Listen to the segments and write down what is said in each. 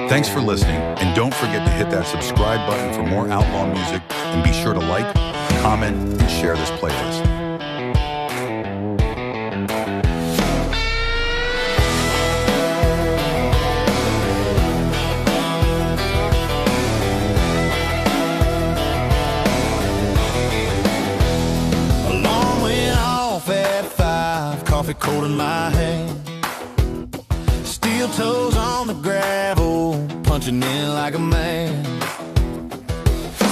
Thanks for listening, and don't forget to hit that subscribe button for more outlaw music, and be sure to like, comment, and share this playlist. Alarm went off at 5, coffee cold in my hand. Steel toes on the gravel, punching in like a man.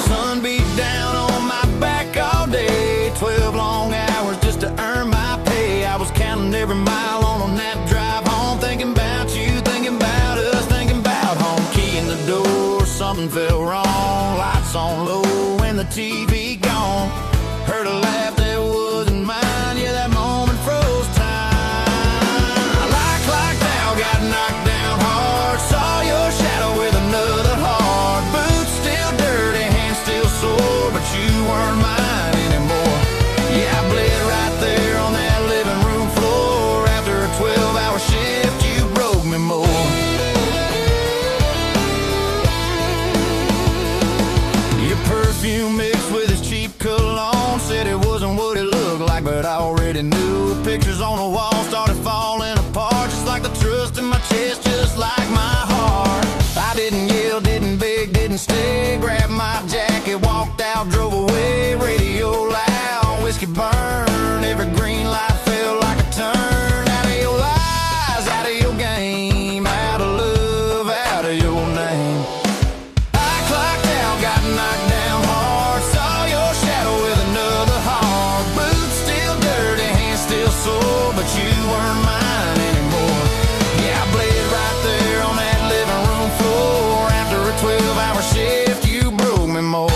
Sun beat down on my back all day, 12 long hours just to earn my pay. I was counting every mile on that drive home, thinking about you, thinking about us, thinking about home. Key in the door, something felt wrong. Lights on low and the TV gone. Heard a laugh that wasn't mine, yeah, that moment froze time. Like now, got knocked down hard. Saw your shadow with another heart. Boots still dirty, hands still sore, but you weren't mine anymore. Yeah, I bled right there on that living room floor. After a 12-hour shift, you broke me more. Your perfume mixed with his cheap cologne, said it wasn't what it looked like, but I already knew. Pictures on the wall started falling apart, just like the trust in my chest, just like my heart. I didn't yell, didn't beg, didn't stay. Grabbed my jacket, walked out, drove away. Radio loud, whiskey burn. Every green light felt like a turn. Out of your lies, out of your game, out of love, out of your name. I clocked out, got knocked down hard. Saw your shadow with another heart. Boots still dirty, hands still sore, but you weren't mine anymore. Yeah, I bled right there on that living room floor. After a 12-hour shift, you broke me more.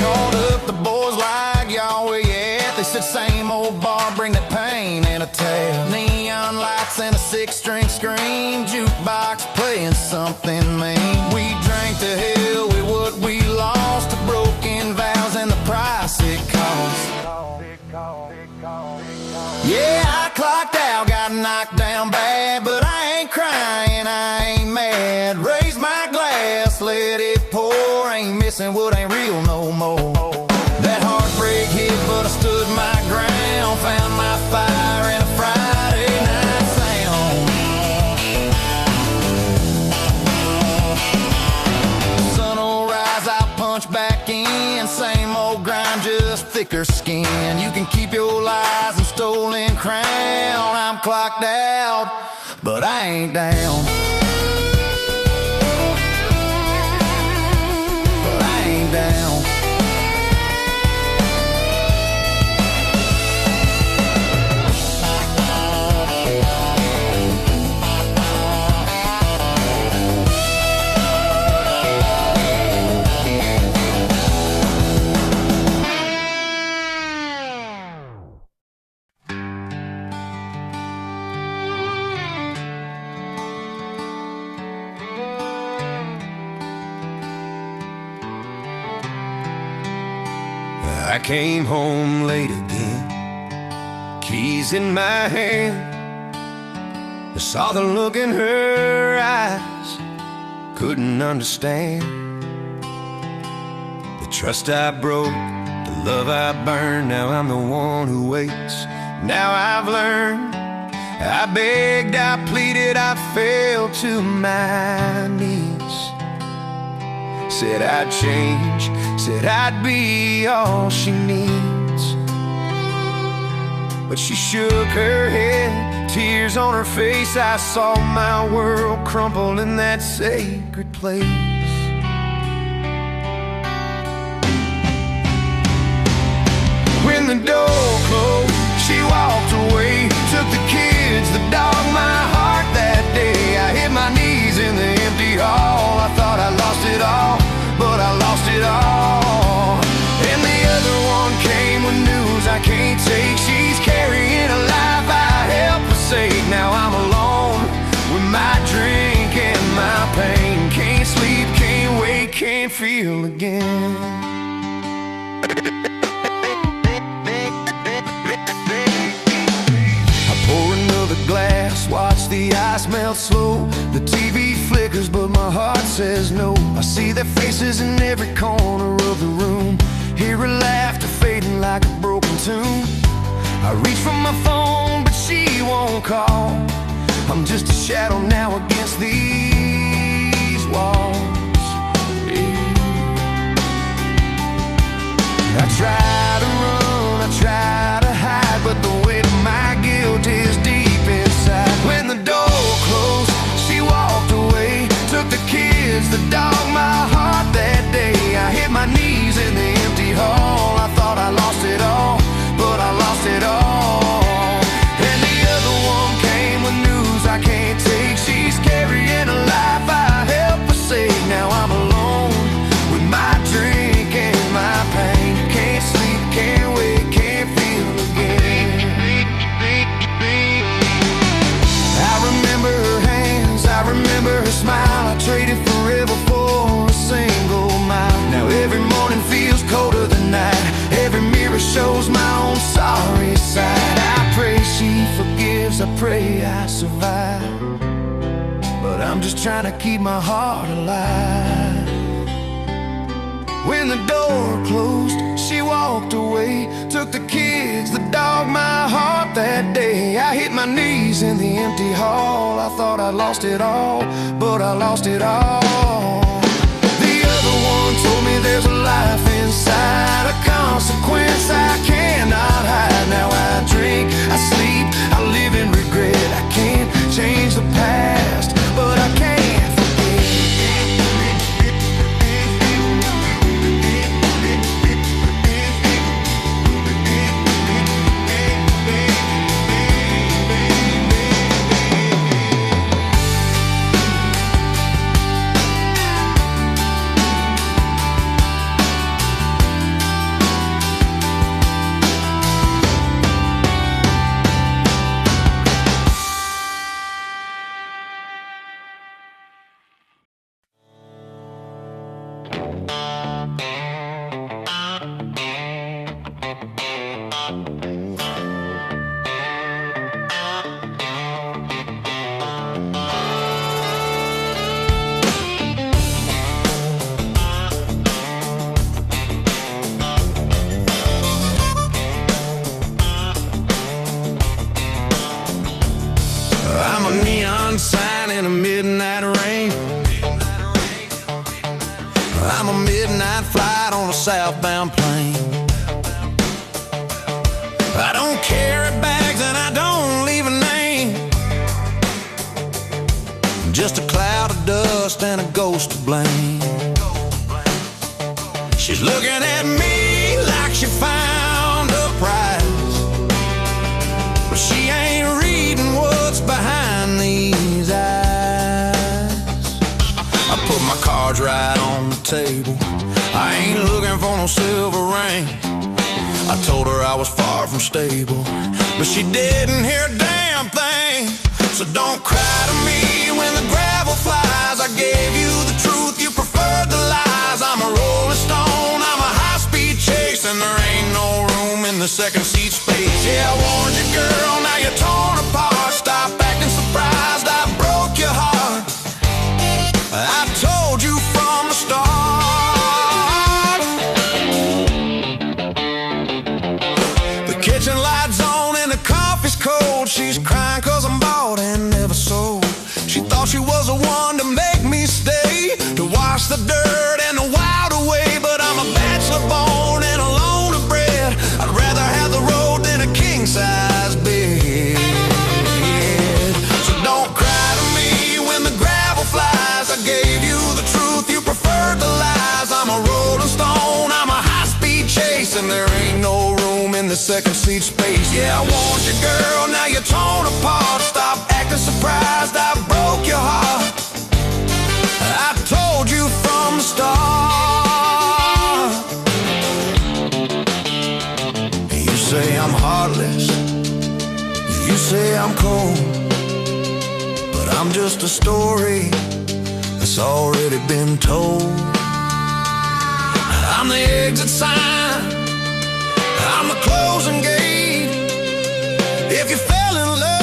Called up the boys like, y'all, where you at? They said, same old bar, bring that pain and a tab. Neon lights and a 6-string screen. Jukebox playing something mean. We drank to hell with what we lost, to broken vows and the price it cost. Yeah, I clocked out, got knocked down bad, but I ain't crying, I ain't mad. Raise my glass, let it pour. Ain't missing what ain't real no more. That heartbreak hit, but I stood my ground. Found my fire in a Friday night sound. Sun will rise, I'll punch back in. Same old grind, just thicker skin. You can keep your lies and stolen crown. I'm clocked out, but I ain't down. But I ain't down. I came home late again, keys in my hand. I saw the look in her eyes, couldn't understand. The trust I broke, the love I burned. Now I'm the one who waits. Now I've learned. I begged, I pleaded, I fell to my knees. Said I'd change, said I'd be all she needs. But she shook her head, tears on her face. I saw my world crumble in that sacred place. When the door closed, she walked away. Took the kids, the dog, my heart that day. I hit my knees in the empty hall. I thought I lost it all, but I lost it all. And the other one came with news I can't take. She's carrying a life I helped forsake. Now I'm alone with my drink and my pain. Can't sleep, can't wake, can't feel again. Pour another glass lights melt slow, the TV flickers, but my heart says no. I see their faces in every corner of the room, hear a laughter fading like a broken tune. I reach for my phone, but she won't call. I'm just a shadow now against these walls. I try to run, I try to hide, but the weight of my guilt is deep inside. When the door closed, she walked away, took the kids, the dog, my heart that day. I hit my knees in the empty hall. I thought I lost it all, but I lost it all. And the other one came with news I can't take. She's carrying a life I helped forsake. Now I'm alone with my drink and my pain. Can't sleep, can't wait, can't feel again. I remember her hands, I remember her smile. I traded forever for a single mile. Now every morning feels colder than night, every mirror shows my own sorry side. I pray she forgives, I pray I survive, but I'm just trying to keep my heart alive. When the door closed, she walked away, took the kids, the dog, my heart that day. I hit my knees in the empty hall. I thought I lost it all, but I lost it all. The other one told me there's a life inside, a consequence I cannot hide. Now I drink, I sleep, I live in regret. I can't change the past, but I can't sign in a midnight rain. I'm a midnight flight on a southbound plane. I don't carry bags and I don't leave a name, just a cloud of dust and a ghost to blame. She's looking at me like she found a prize, but she ain't reading what's behind these eyes. I put my cards right on the table, I ain't looking for no silver ring. I told her I was far from stable, but she didn't hear a damn thing. So don't cry to me when the gravel flies. I gave you the truth, you preferred the lies. I'm a rolling stone, I'm a high-speed chase, and there ain't no room in the second seat space. Yeah, I warned you, girl, now you're torn apart. Stop acting surprised, I broke your heart. I told you from the start. The kitchen light's on and the coffee's cold. She's crying 'cause I'm bought and never sold. She thought she was the one to make me stay, to wash the dirt and the wild away. But I'm a bachelor born and alone to bred. I'd rather have the road than a king-size bed. So don't cry to me when the gravel flies. I gave you the truth, you preferred the lies. I'm a rolling stone, I'm a high-speed chase, and there ain't no room in the second seat space. Yeah, I want you, girl, now you're torn apart. Stop acting surprised, I broke your heart. I told you from the start. You say I'm heartless, you say I'm cold, but I'm just a story that's already been told. I'm the exit sign, I'm the closing gate. If you fell in love,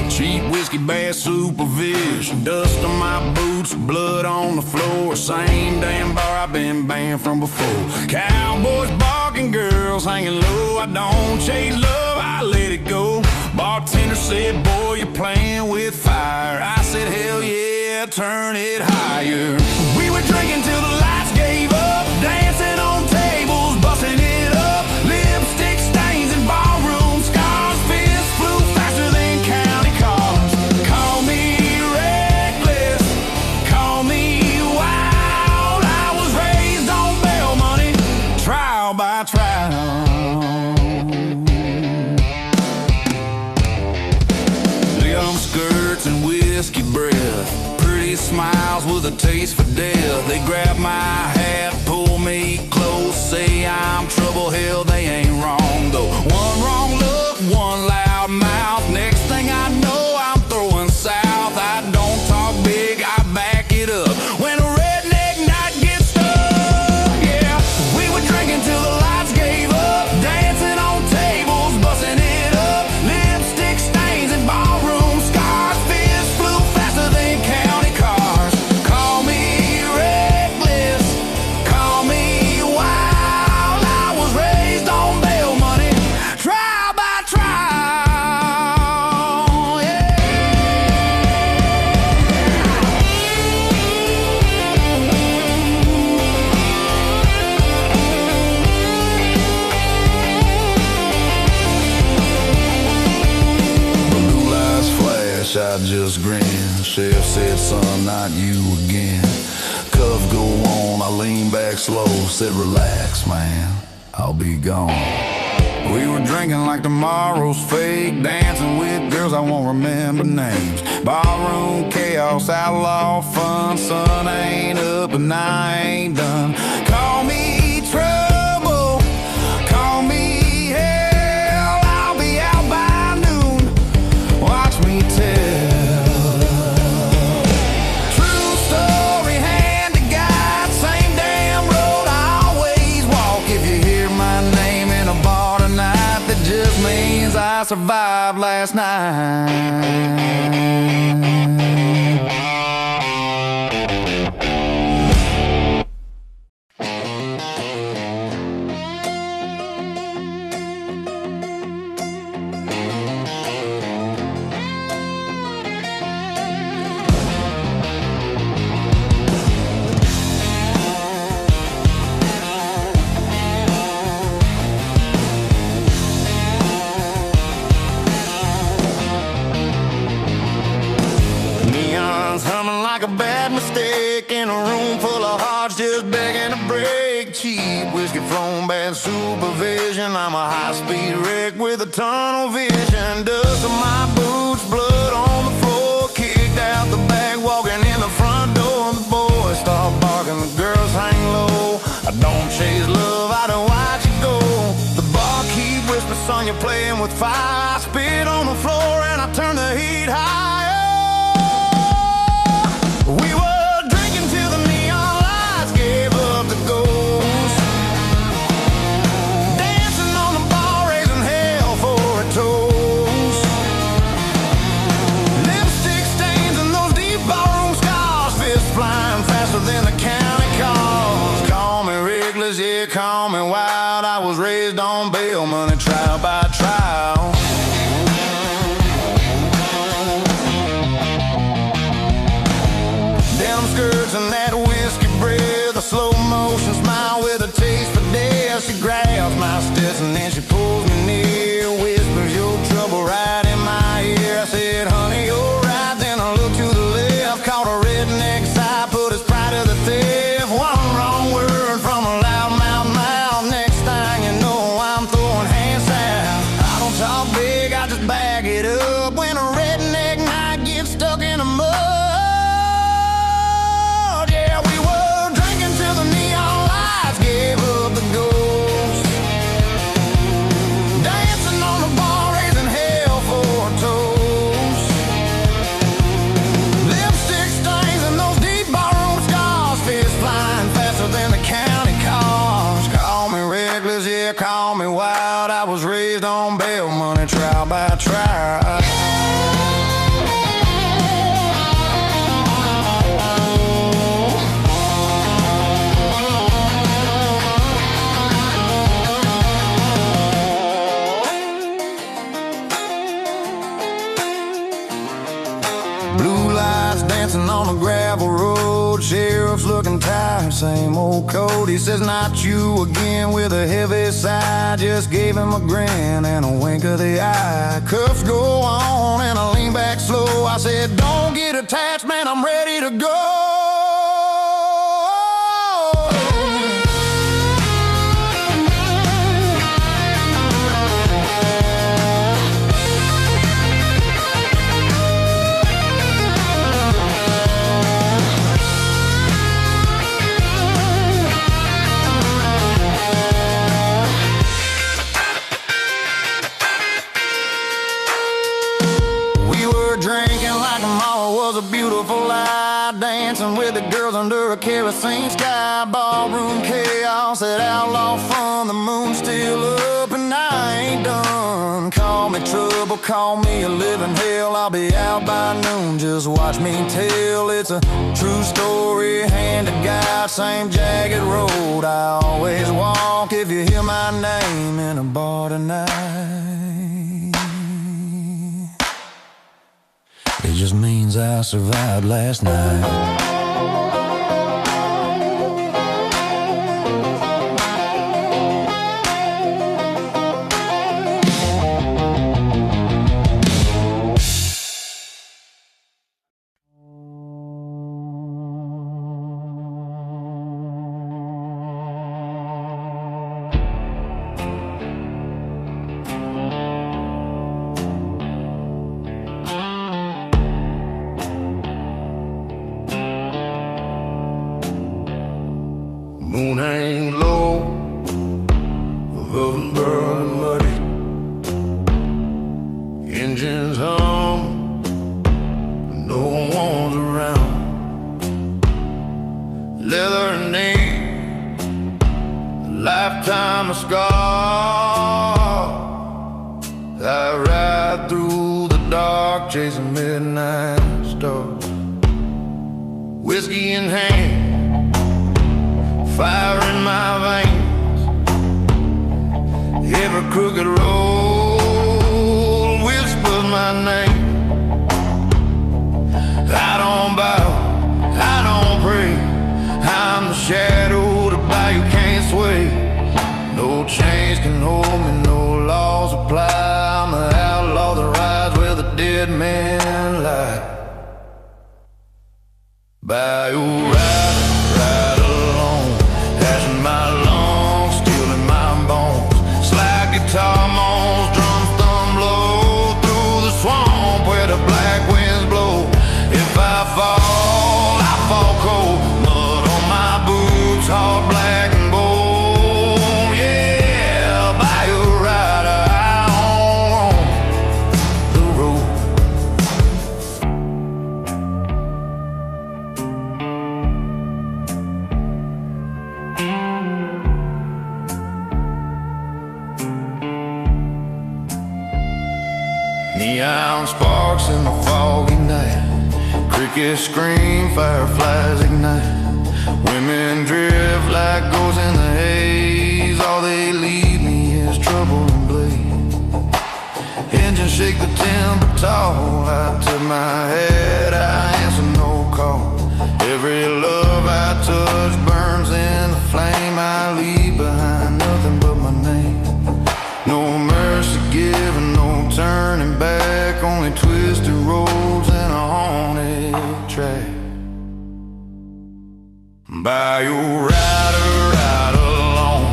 Cheap whiskey, bad supervision. Dust on my boots, blood on the floor. Same damn bar I've been banned from before. Cowboys barking, girls hanging low. I don't chase love, I let it go. Bartender said, boy, you're playing with fire. I said, hell yeah, turn it higher. We were drinking till the lights gave up, dancing on tables, busting it up. Lipstick stains in ballroom scars, fists flew faster than county cars. Call me reckless, call me wild. I was raised on bail money, trial by trial. Skirts and whiskey breath, pretty smiles with a taste for death. They grab my hat, pull me close, say I'm trouble. Hell, they ain't wrong though. One wrong look, one loud mouth. Next thing I know, I'm throwing south. I don't talk big, I back it up. When a redneck night gets stuck, yeah. We were drinking till the lights gave up, dancing on tables, busting it up. Lipstick stains and ballroom. I just grinned. Chef said, son, not you again. Cuffs go on, I lean back slow. Said, relax, man, I'll be gone. We were drinking like tomorrow's fake, dancing with girls I won't remember names. Ballroom chaos, outlaw fun. Sun ain't up and I ain't done. Call me trouble, call me hell. I'll be out by noon, watch me tell. I survived last night. Humming like a bad mistake in a room full of hearts just begging to break. Cheap whiskey flown, bad supervision. I'm a high-speed wreck with a tunnel vision. Dust on my boots, blood on the floor. Kicked out the back, walking in the front door. The boys start barking, the girls hang low. I don't chase love, I don't watch it go. The barkeep whispers, son, you're playing with fire. I spit on the floor and I turn the heat higher. We were drinking till the neon lights gave up the ghost. Dancing on the bar, raising hell for a toast. Lipstick stains and those deep ballroom scars. Fists flying faster than the county cars. Call me reckless, yeah, call me wild. I was raised on bail money, trial by trial. Skirts and that whiskey breath, a slow motion smile with a taste for death. She grabs my steps and then she pulls me near, whispers your trouble right in my ear. I said, honey, you're right. Then I looked to the left, caught a redneck side, put his pride to the theft. One wrong word from a loudmouth mouth. Next thing you know, I'm throwing hands out. I don't talk big, I just bag it up. When a redneck night gets stuck in the mud. Call me wild, I was raised on bail money, trial by trial. Blue lights dancing on a gravel road. Sheriff's looking tired, same old code. He says, not you again, with a heavy sigh. Just gave him a grin and a wink of the eye. Cuffs go on and I lean back slow. I said, don't get attached, man, I'm ready to go. A beautiful light, dancing with the girls under a kerosene sky. Ballroom chaos, that outlaw fun. The moon's still up and I ain't done. Call me trouble, call me a living hell. I'll be out by noon, just watch me tell. It's a true story, hand to God, same jagged road I always walk. If you hear my name in a bar tonight, it just means I survived last night. Moon ain't low, oven burning muddy. Engines hum, no one's around. Leather and ink, a lifetime of scars. I ride through the dark, chasing midnight stars. Whiskey in hand, fire in my veins. Every crooked road whispers my name. I don't bow, I don't pray. I'm the shadow the bayou can't sway. No chains can hold me, no laws apply. I'm the outlaw that rides where the dead men lie. Bayou Rider, ride alone, passing my lungs, stealing my bones. Slide guitar moans, drums thumb low through the swamp where the black winds blow. If I fall cold. Mud on my boots, all black and bold. Yeah, Bayou Rider, out on the road. Neon sparks in the foggy night. Crickets scream, fireflies ignite. Women drift like ghosts in the haze. All they leave me is trouble and blade. Engines shake the timber tall. I tip my head, I answer no call. Every love I touch burns in the flame. I leave behind nothing but my name. No mercy given, no turning back. Only twisted roads and a haunted track. Bayou Rider, ride alone,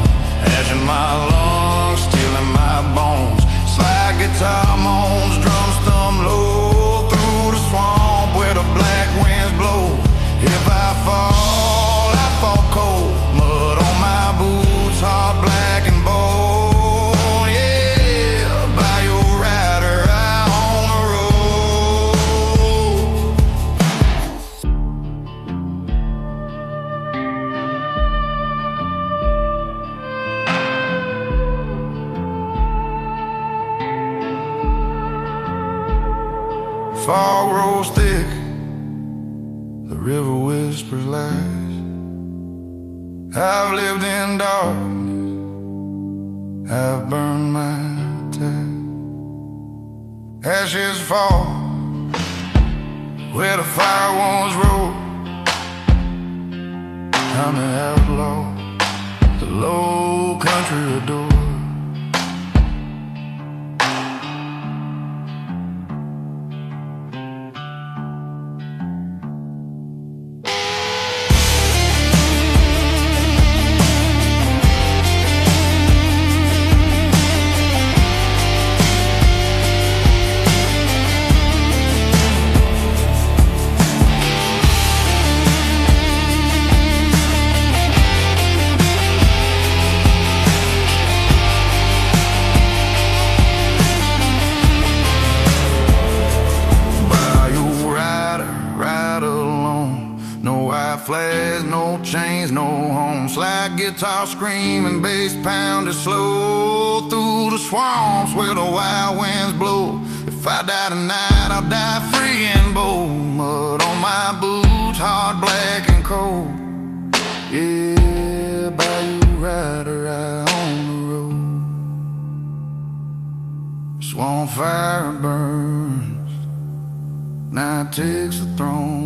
ashing my lungs, stealing my bones. Slide guitar moans, drums thumb low through the swamp where the black winds blow. If I fall cold. Mud on my boots, hard black and bold. Yeah, Bayou Rider, out on the road. Fog rolls thick, the river whispers lies. I've lived in darkness, I've burned my ties. Ashes fall where the fire once rolled. I'm the outlaw, the low country adore. Flags, no chains, no home. Slide guitar screaming, bass pounding slow through the swamps where the wild winds blow. If I die tonight, I'll die free and bold. Mud on my boots, hard, black and cold. Yeah, Bayou Rider out on the road. Swamp fire burns, night takes the throne.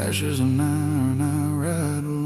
Ashes and iron, I ride alone.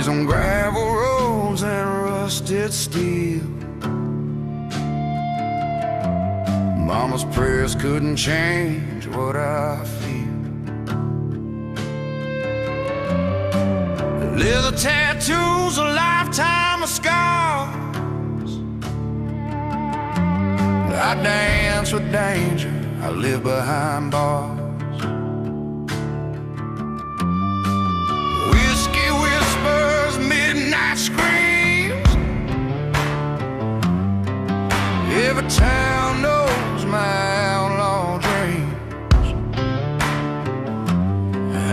On gravel roads and rusted steel, Mama's prayers couldn't change what I feel. Leather tattoos, a lifetime of scars. I dance with danger, I live behind bars. Midnight screams. Every town knows my outlaw dreams.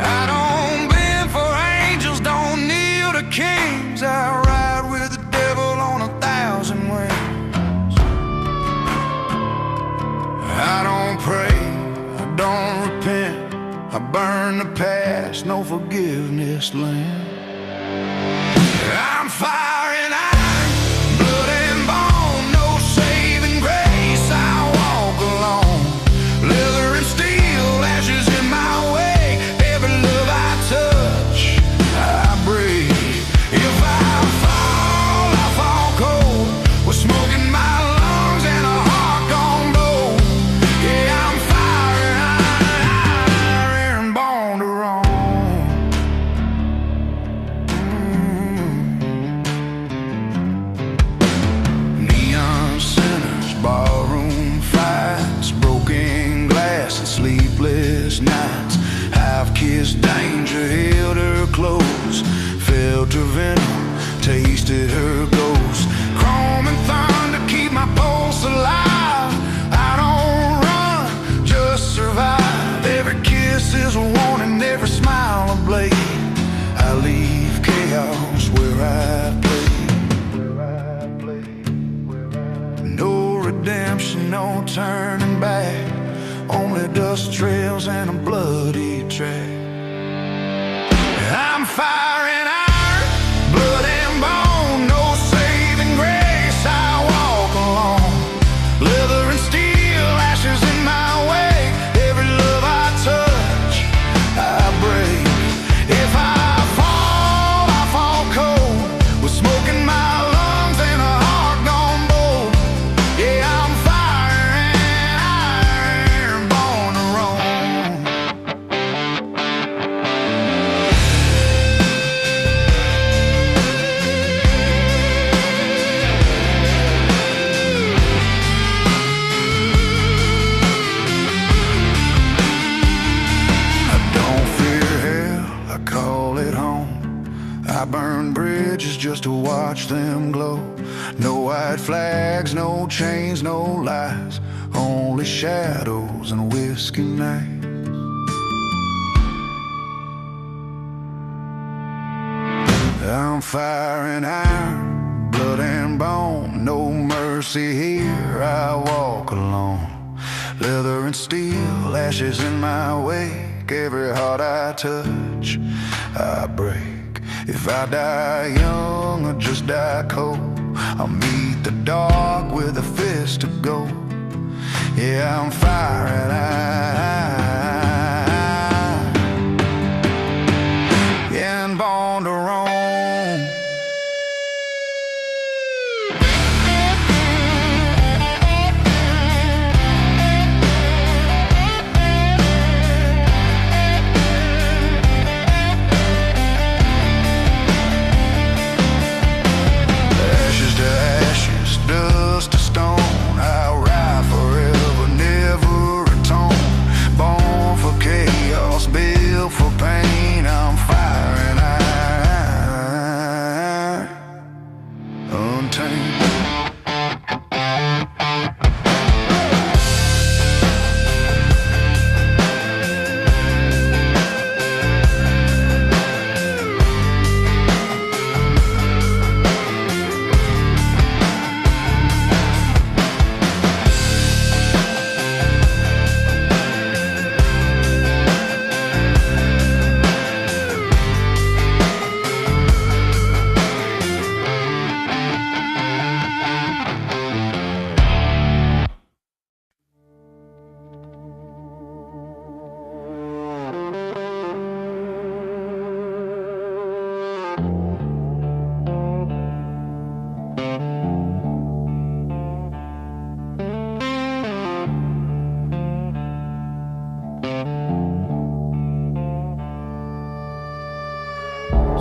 I don't bend for angels, don't kneel to kings. I ride with the devil on 1,000 wings. I don't pray, I don't repent. I burn the past, no forgiveness lent. I'm fire and iron, blood and bone, no saving grace. I walk alone, leather and steel, ashes in my way. Every love I touch, I break. If I fall cold, with smoke in my lungs and a heart gone blow. Yeah, I'm fire and iron, born to roam. Sleepless nights, I've kissed danger, held her close, felt her venom, tasted her ghost. Chrome and thunder keep my pulse alive. I don't run, just survive. Every kiss is a warning, every smile a blade. I leave chaos where I play. No redemption, no turning back. Only dust trails and a bloody track. I'm fire and iron, I burn bridges just to watch them glow. No white flags, no chains, no lies, only shadows and whiskey nights. I'm firing iron, blood and bone, no mercy here, I walk alone. Leather and steel, ashes in my wake, every heart I touch, I break. If I die young or just die cold, I'll meet the dark with a fist of gold. Yeah, I'm firing iron, yeah, and born to roam. For pain, I'm firing iron, untamed.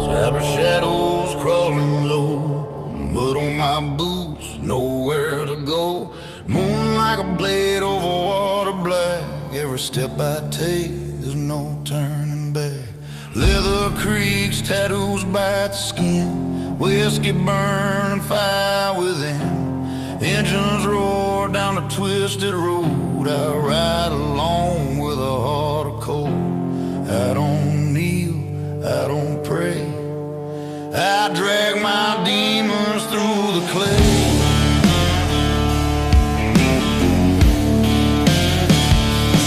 Cyber shadows crawling low, mud on my boots, nowhere to go. Moon like a blade over water black, every step I take, there's no turning back. Leather creaks, tattoos bite the skin, whiskey burning fire within. Engines roar down a twisted road, I ride along with a heart of cold. I don't kneel, I don't pray, I drag my demons through the clay.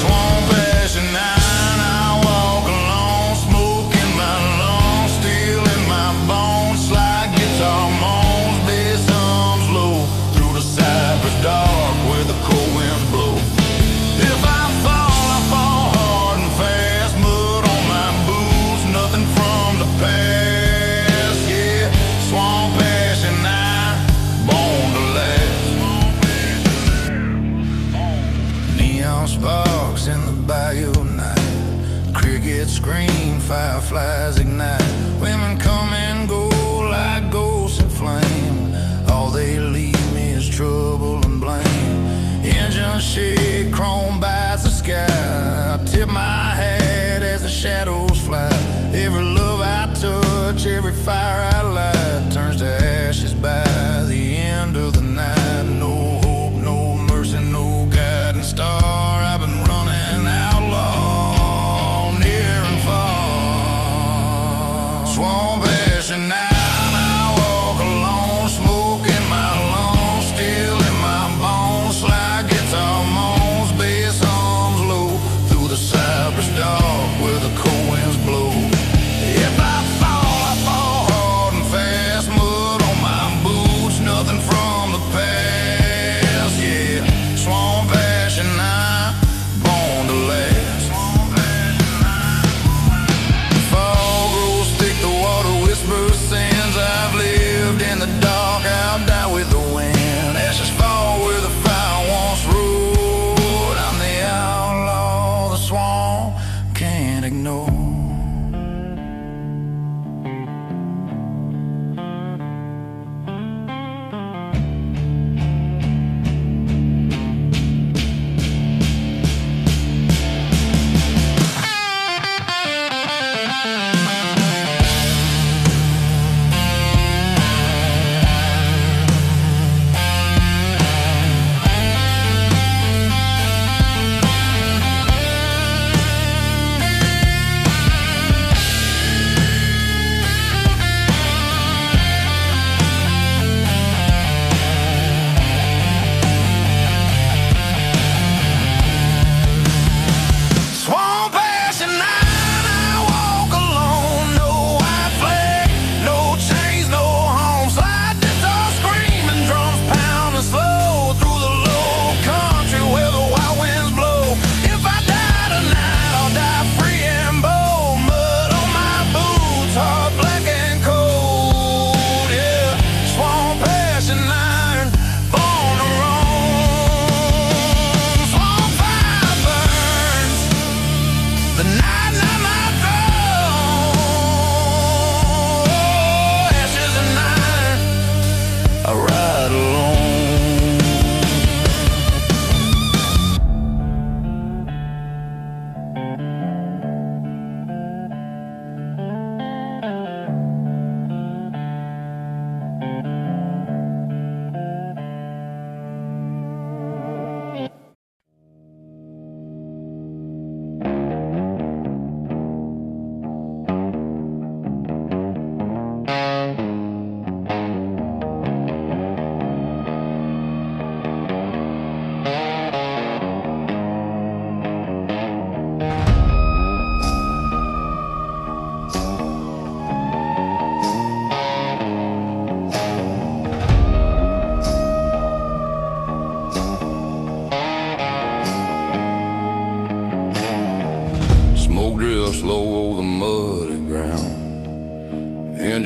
Swamp ash and iron, I walk along, smoke in my lungs, steel in my bones, slide guitar moans, bass hums low through the cypress dark where the cold winds blow. If I fall hard and fast, mud on my boots, nothing from the past. Swamp ash and iron, born to last. Neon sparks in the bayou night, crickets scream, fireflies ignite. Women come and go like ghosts in flame, all they leave me is trouble and blame. Engines shake, chrome bites the sky, I tip my hat as the shadows fly. Every love I touch, every fire I light, turns to ashes by the end of the night. No hope, no mercy, no guiding star. I've been running outlaw, near and far. Swamp ash and iron, I walk alone, smoke in my lungs, steel in my bones, slide guitar moans, bass hums low through the cypress dark where the cold winds blow. If I fall hard and fast, mud on my boots, nothing from the past, yeah. Swamp ash and iron, born to last. The fog grows thick, the water whispers sing.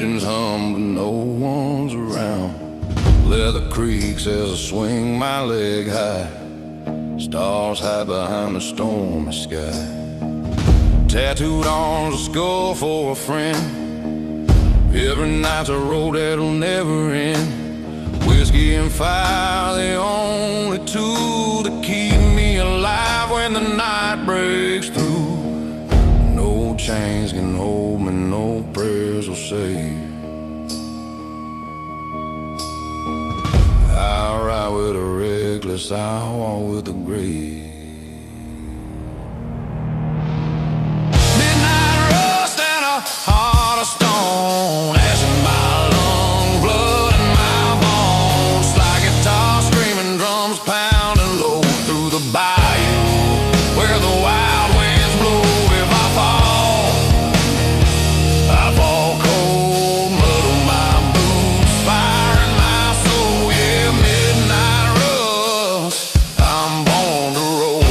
engines hum, but no one's around. Leather creaks as I swing my leg high. Stars hide behind the stormy sky. Tattooed on a skull for a friend. Every night's a road that'll never end. Whiskey and fire, the only two that keep me alive when the night breaks through. No chains can hold me, no prayers will save. I ride with a reckless, I walk with the grave. Midnight rust and a heart of stone, ash in my lungs, blood in my bones. Like guitar screaming, drums pounding low through the bayou where the wild winds blow. If I fall cold, mud on my boots, fire in my soul. Yeah, midnight rust, I'm born to roll.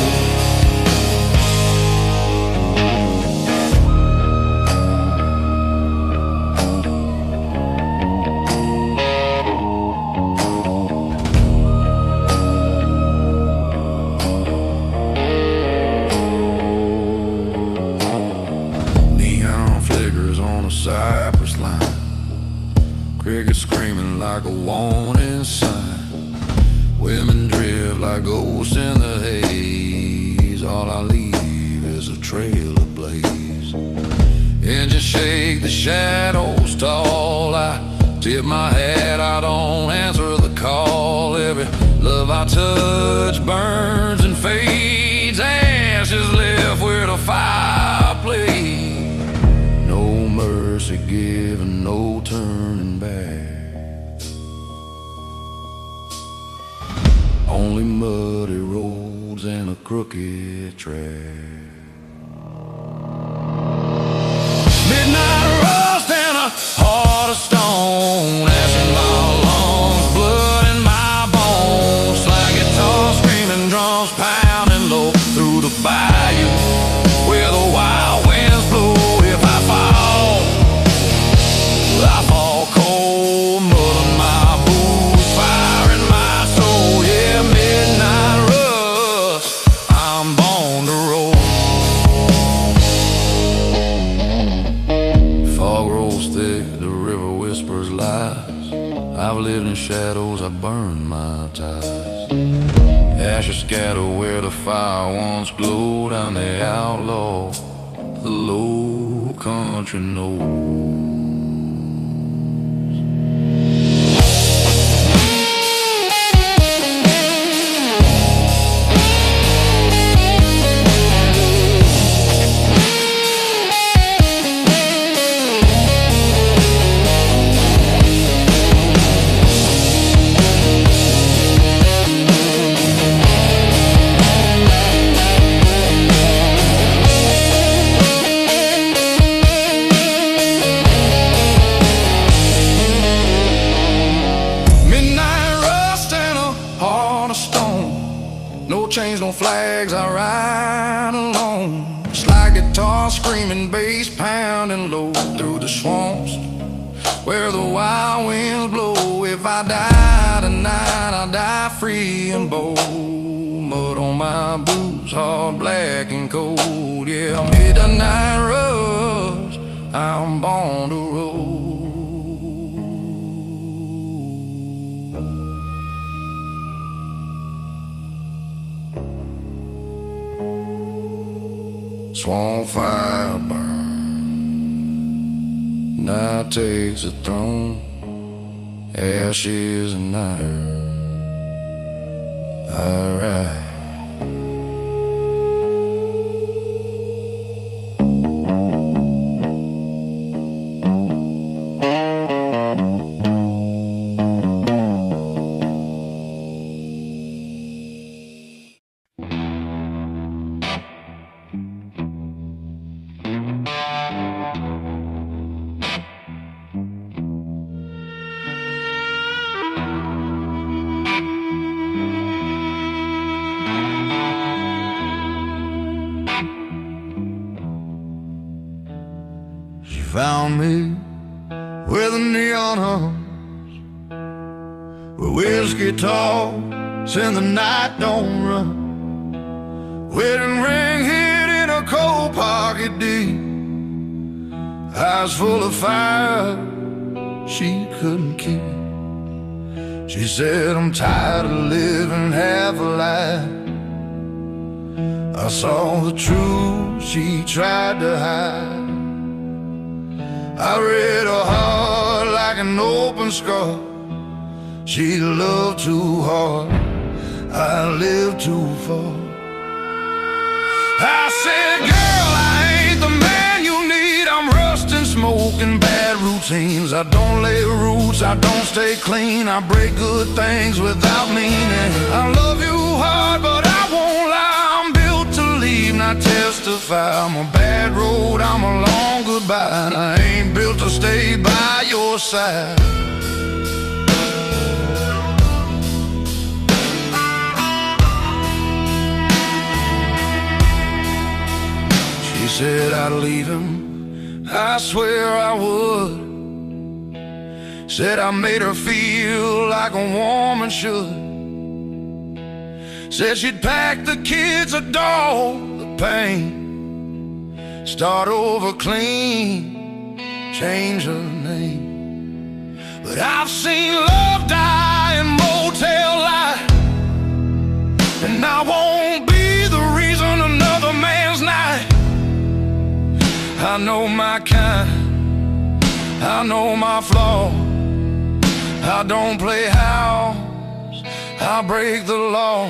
Neon flickers on a cypress line. Crickets screaming like a warning sign. Women drift like ghosts in the haze. All I leave is a trail of blaze. Engines shake, the shadows tall. I tip my hat, I don't answer the call. Every love I touch burns and fades. Ashes left where the fireplace. No mercy given, no turning back. Only muddy roads and a crooked track. Midnight rust and a heart of stone, ash in my lungs, blood in my bones. Like guitar screaming, drums pounding low through the bayou where the wild winds blow. If I fall cold, mud on my boots, fire in my soul. Yeah, midnight rust, I'm born to roll. Fog rolls thick, the river whispers lies. I've lived in shadows, I burned my ties. Ashes scatter where the fire once glowed. I'm the outlaw, the low country knows. Chains, no flags, I ride alone. Slide guitar screaming, bass pounding low through the swamps where the wild winds blow. If I die tonight, I'll die free and bold. Mud on my boots, hard, black and cold. Yeah, midnight rust, I'm born to roll. Swamp fire burn, night takes the throne, ashes and iron. I ride. Found me where the neon hums, where whiskey talks and the night don't run. Wedding ring hid in a cold pocket deep, eyes full of fire she couldn't keep. She said, I'm tired of living half a lie. I saw the truth she tried to hide. I read her heart like an open scar. She loved too hard, I lived too far. I said, girl, I ain't the man you need. I'm rusting, smoking, bad routines. I don't lay roots, I don't stay clean. I break good things without meaning. I love you hard, but I won't lie. I'm built to leave, not testify. I'm a bad road, I'm a long goodbye, and I ain't built to stay by your side. Said I'd leave him, I swear I would. Said I made her feel like a woman should. Said she'd pack the kids a doll, the pain, start over clean, change her name. But I've seen love die in motel life, and I won't be the reason another man's night. I know my kind, I know my flaw. I don't play house, I break the law.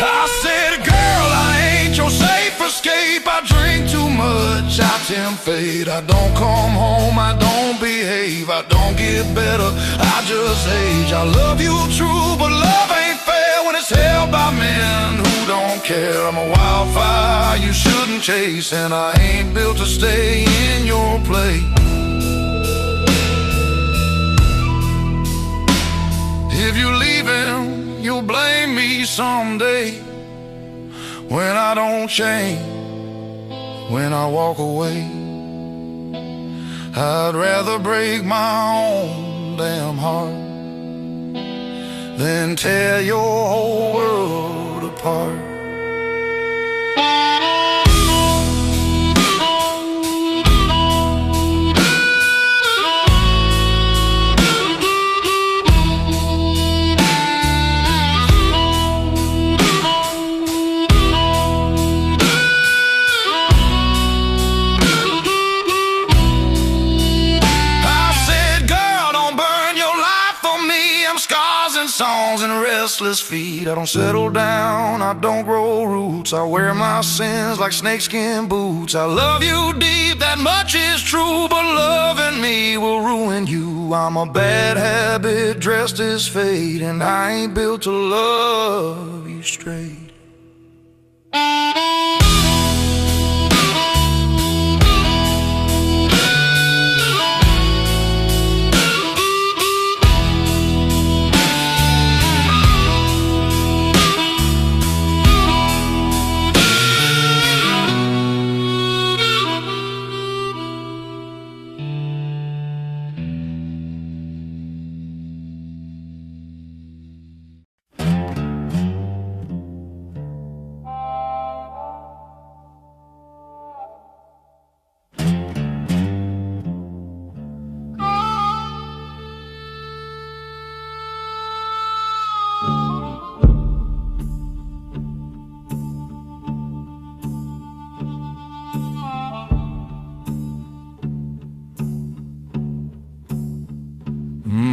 I said, girl, I ain't your safe escape. I drink too much, I tempt fate. I don't come home, I don't behave. I don't get better, I just age. I love you true, but love ain't fair when it's held by men who don't care. I'm a wildfire you shouldn't chase, and I ain't built to stay in your place. If you leave him, you'll blame me someday. When I don't change, when I walk away, I'd rather break my own damn heart than tear your whole world apart. Songs and restless feet. I don't settle down, I don't grow roots. I wear my sins like snakeskin boots. I love you deep, that much is true, but loving me will ruin you. I'm a bad habit dressed as fate, and I ain't built to love you straight.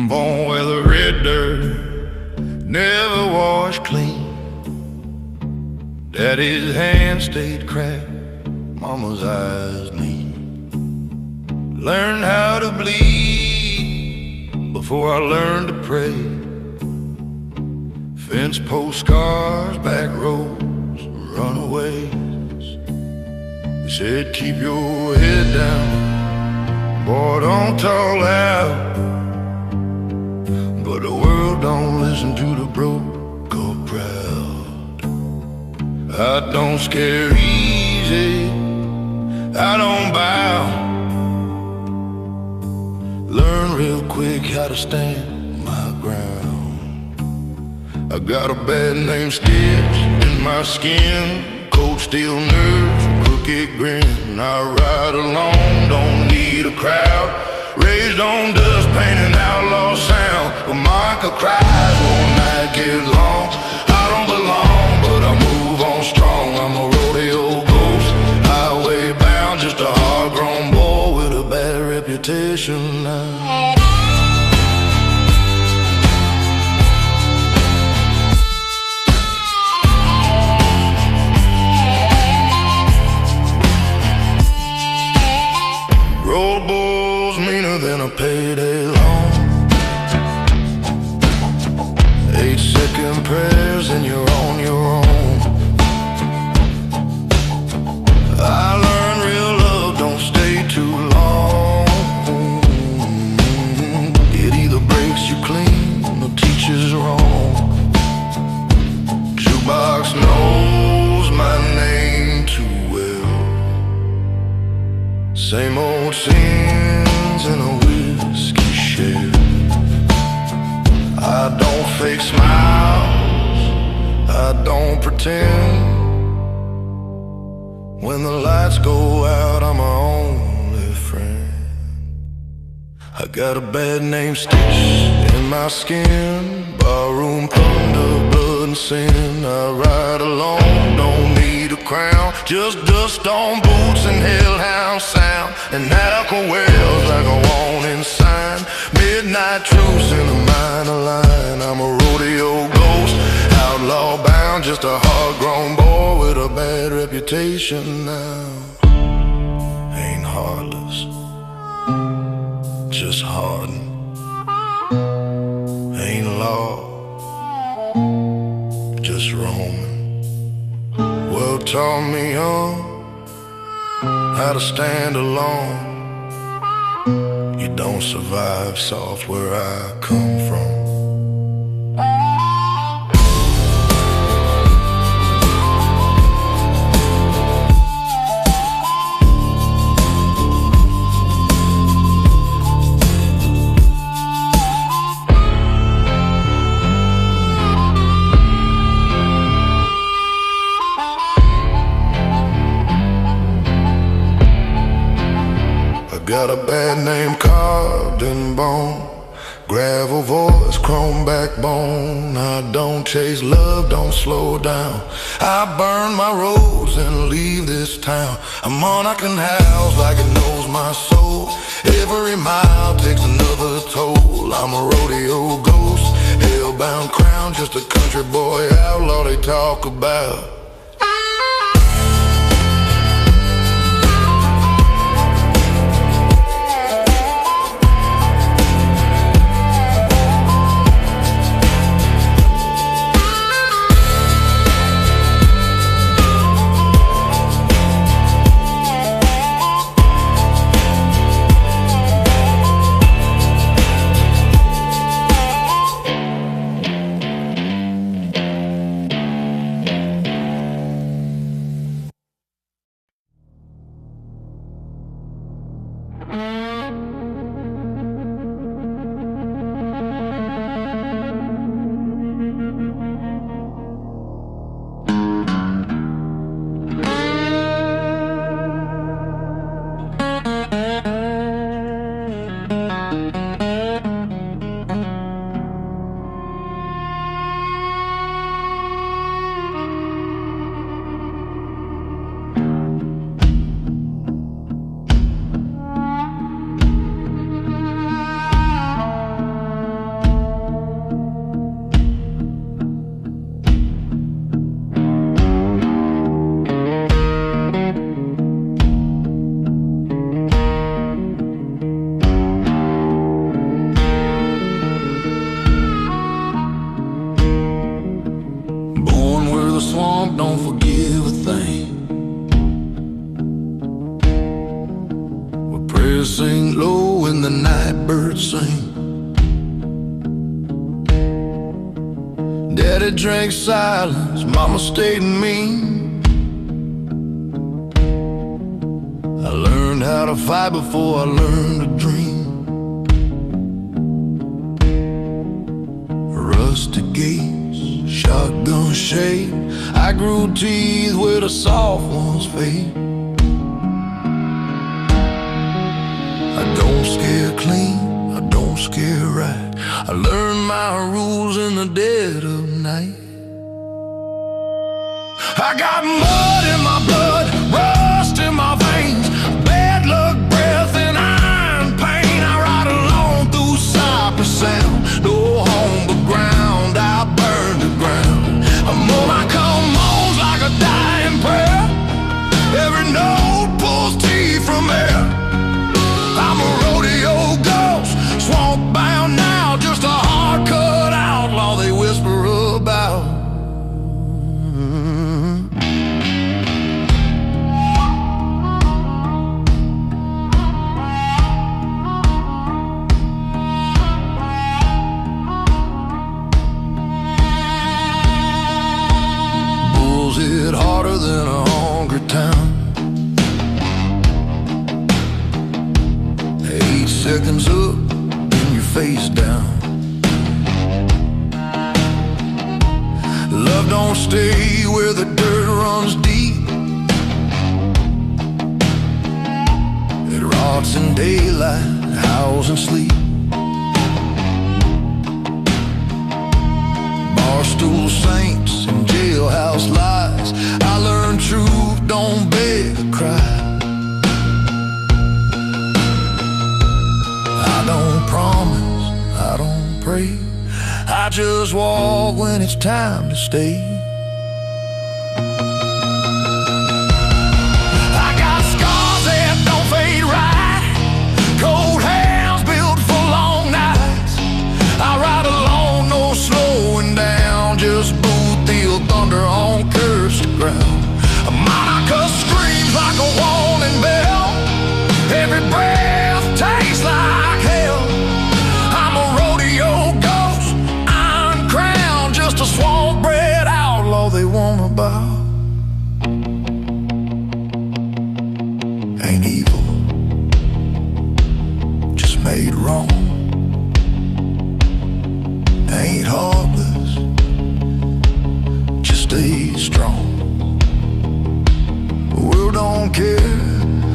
Born where the red dirt never washed clean. Daddy's hands stayed cracked, mama's eyes mean. Learned how to bleed before I learned to pray. Fence post scars, back roads, runaways. They said keep your head down, boy don't talk loud. But the world don't listen to the broke or proud. I don't scare easy, I don't bow. real quick how to stand my ground. I got a bad name stitched in my skin, cold steel nerves, crooked grin. I ride alone, don't need a crowd. Raised on dust, paint and outlaw sound. But Michael cries, won't night get long. I don't belong, but I move on strong. I'm a rodeo ghost, highway bound, just a hard-grown boy with a bad reputation now. Roll bulls meaner than a payday loan. 8-second prayers and you're on your own. I learned real love don't stay too long. It either breaks you clean or teaches wrong. Jukebox knows my name too well. Same old scenes in a whiskey shed. I don't fake smiles, I don't pretend. When the lights go out, I'm my only friend. I got a bad name stitched in my skin, barroom thunder, blood and sin. I ride alone, don't need a crown, just dust on boots and hellhound sound, and alcohol wells like a warning sign. Midnight truce in a minor line. I'm a rodeo ghost, outlaw bound, just a hard-grown boy with a bad reputation now. Ain't heartless, just hardened. Ain't law, just roaming. Well, taught me young how to stand alone. You don't survive soft where I come from. Got a bad name carved in bone, gravel voice, chrome backbone. I don't chase love, don't slow down. I burn my roads and leave this town. A monarch in house like it knows my soul. Every mile takes another toll. I'm a rodeo ghost, hellbound crown, just a country boy outlaw they talk about. Don't forgive a thing. Where prayers sing low and the night birds sing. Daddy drank silence, mama stayed mean. I learned how to fight before I learned to dream. rusty gates, shotgun shade. I grew teeth where the soft ones fade. I don't scare clean, I don't scare right. I learned my rules in the dead of night. I got mud in my blood, rust in my veins, bad luck, breath, and iron pain. I ride alone through Cypress Sound, no home but ground, I burn the ground. I'm on my come-ons like a dying prayer. Every note pulls teeth from air. I'm a rodeo ghost, swamp bound now, just a hard-cut outlaw they whisper about. Bulls hit harder than a hungry town. 8 seconds up, then you're face down. Love don't stay where the dirt runs deep. It rots in daylight, howls in sleep. Barstool saints and jailhouse lies. I learned truth, don't beg or cry. I don't promise, I don't pray. I just walk when it's time to stay. I got scars that don't fade right, cold hands built for long nights. I ride alone, no slowing down, just boot the thunder on cursed ground. A Monica screams like a warning bell, every breath tastes like hell. I'm a rodeo ghost, iron crown, just a swamp bred outlaw they want about. Ain't evil, just made wrong. Ain't heartless, just stay strong. The world don't care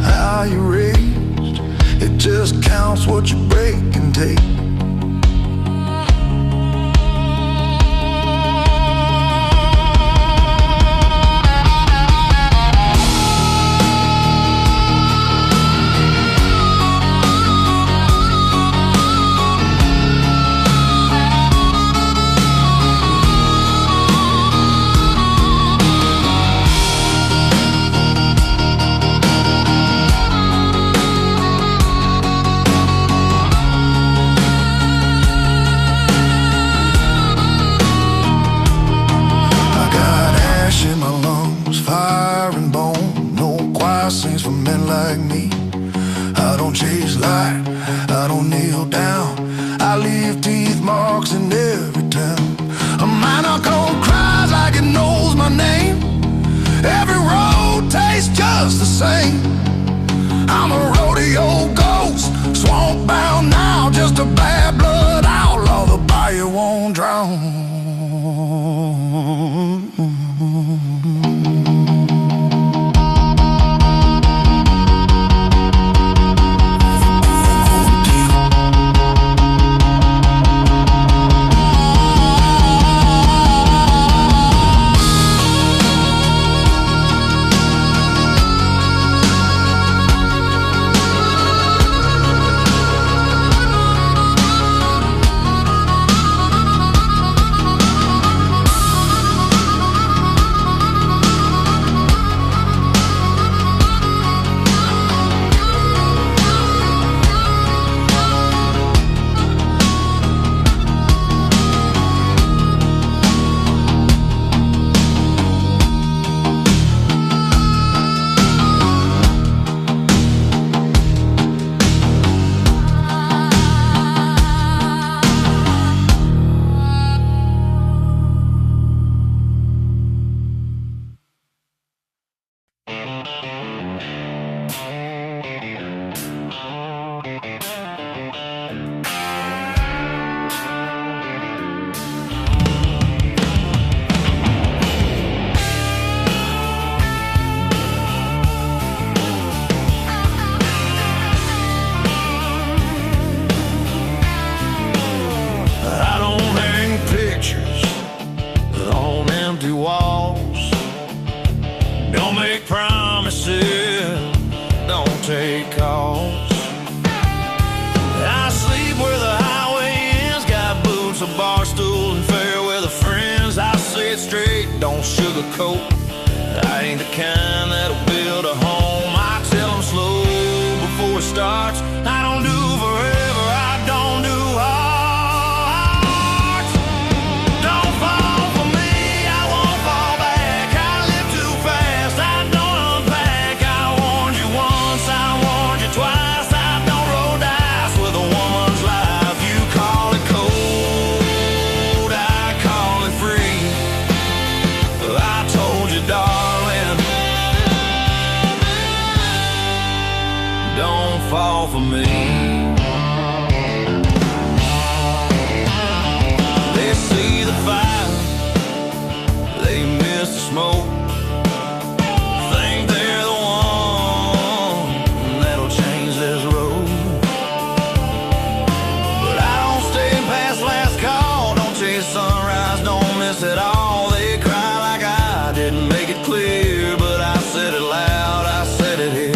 how you're raised, it just counts what you break and take. I'm a rodeo ghost, swamp bound now, just a bad blood outlaw the bayou won't drown. a bar stool and fair weather friends. I say it straight, don't sugarcoat. I ain't the kind that'll build a home. I tell them slow before it starts. I don't do forever, I don't do hearts. Don't fall for me, I won't fall back. I live too fast, I don't unpack. I warned you once, I warned you twice. I don't roll dice with a woman's life. You call it cold, I call it free. I told you, darling, don't fall for me. They see the fire, they miss the smoke. Think they're the one that'll change this road. But I don't stay past last call, don't chase sunrise, don't miss it all. They cry like I didn't make it clear, but I said it loud, I said it here.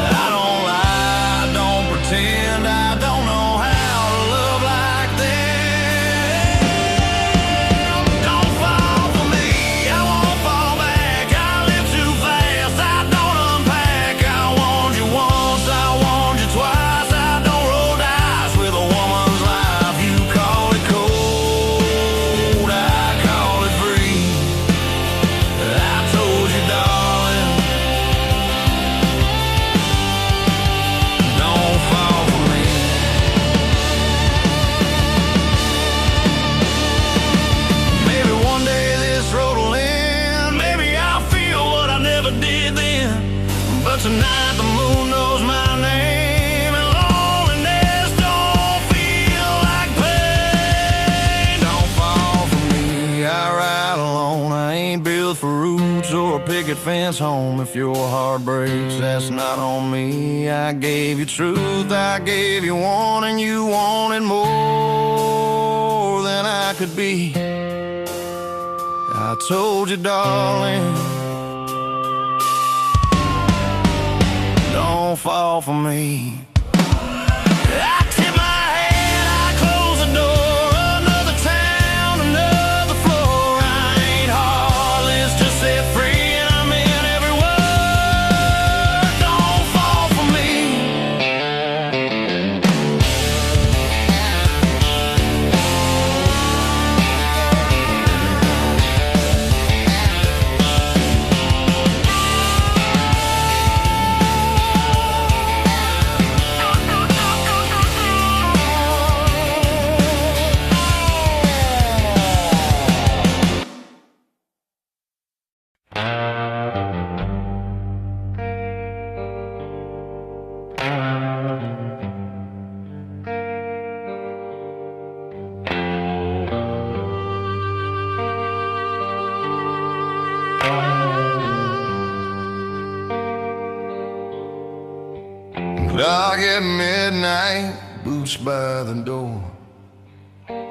I don't lie, I don't pretend, I don't know how to love like them. Don't fall for me, I won't fall back. I live too fast, I don't unpack. I warned you once, I warned you twice. I don't roll dice with a woman's life. You call it cold, I call it free. I told you, darling, don't fall for me. Maybe one day this road will end. Maybe I'll feel what I never did then. But tonight the moon knows my name, and loneliness don't feel like pain. Don't fall for me, I ride alone. I ain't built for roots or a picket fence home. If your heart breaks, that's not on me. I gave you truth, I gave you one, and you wanted more than I could be. I told you, darling, don't fall for me. I tip my head, I close the door. Another town, another floor. I ain't heartless, just set free, and I'm in every word. Don't fall for me. Dark at midnight, boots by the door.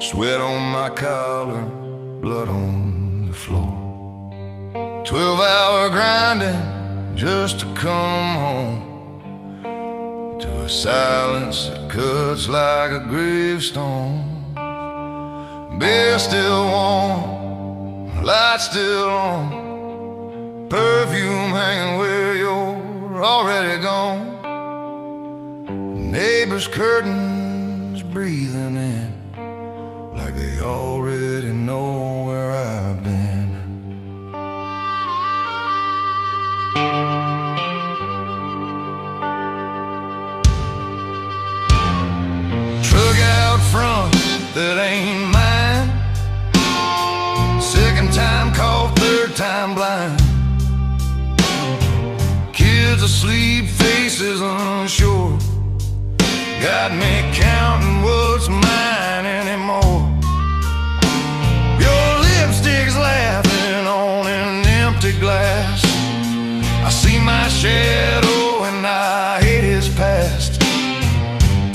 Sweat on my collar, blood on the floor. 12-hour grinding just to come home to a silence that cuts like a gravestone. Beer still warm, lights still on, perfume hanging where you're already gone. Neighbors' curtains breathing in like they already know where I've been. Truck out front that ain't mine. Second time caught, third time blind. Kids asleep, faces unsure. Got me counting what's mine anymore. Your lipstick's laughing on an empty glass. I see my shadow and I hate his past.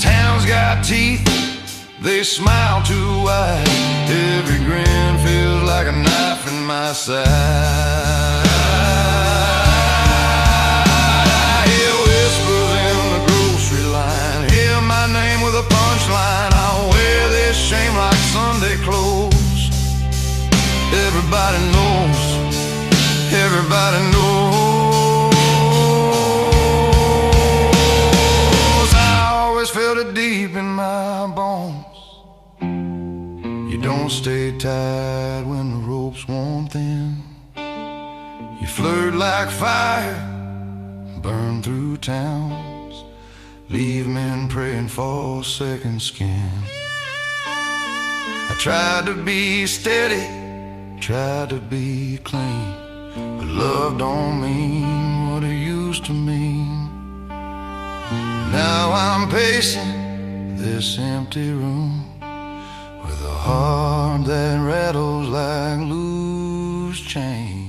Town's got teeth, they smile too wide. Every grin feels like a knife in my side. Shame like Sunday bones. You don't stay tight when the rope's worn thin. You flirt like fire, burn through towns, leave men praying for second skin. I tried to be steady, tried to be clean, but love don't mean what it used to mean. Now I'm pacing this empty room with a heart that rattles like loose chain.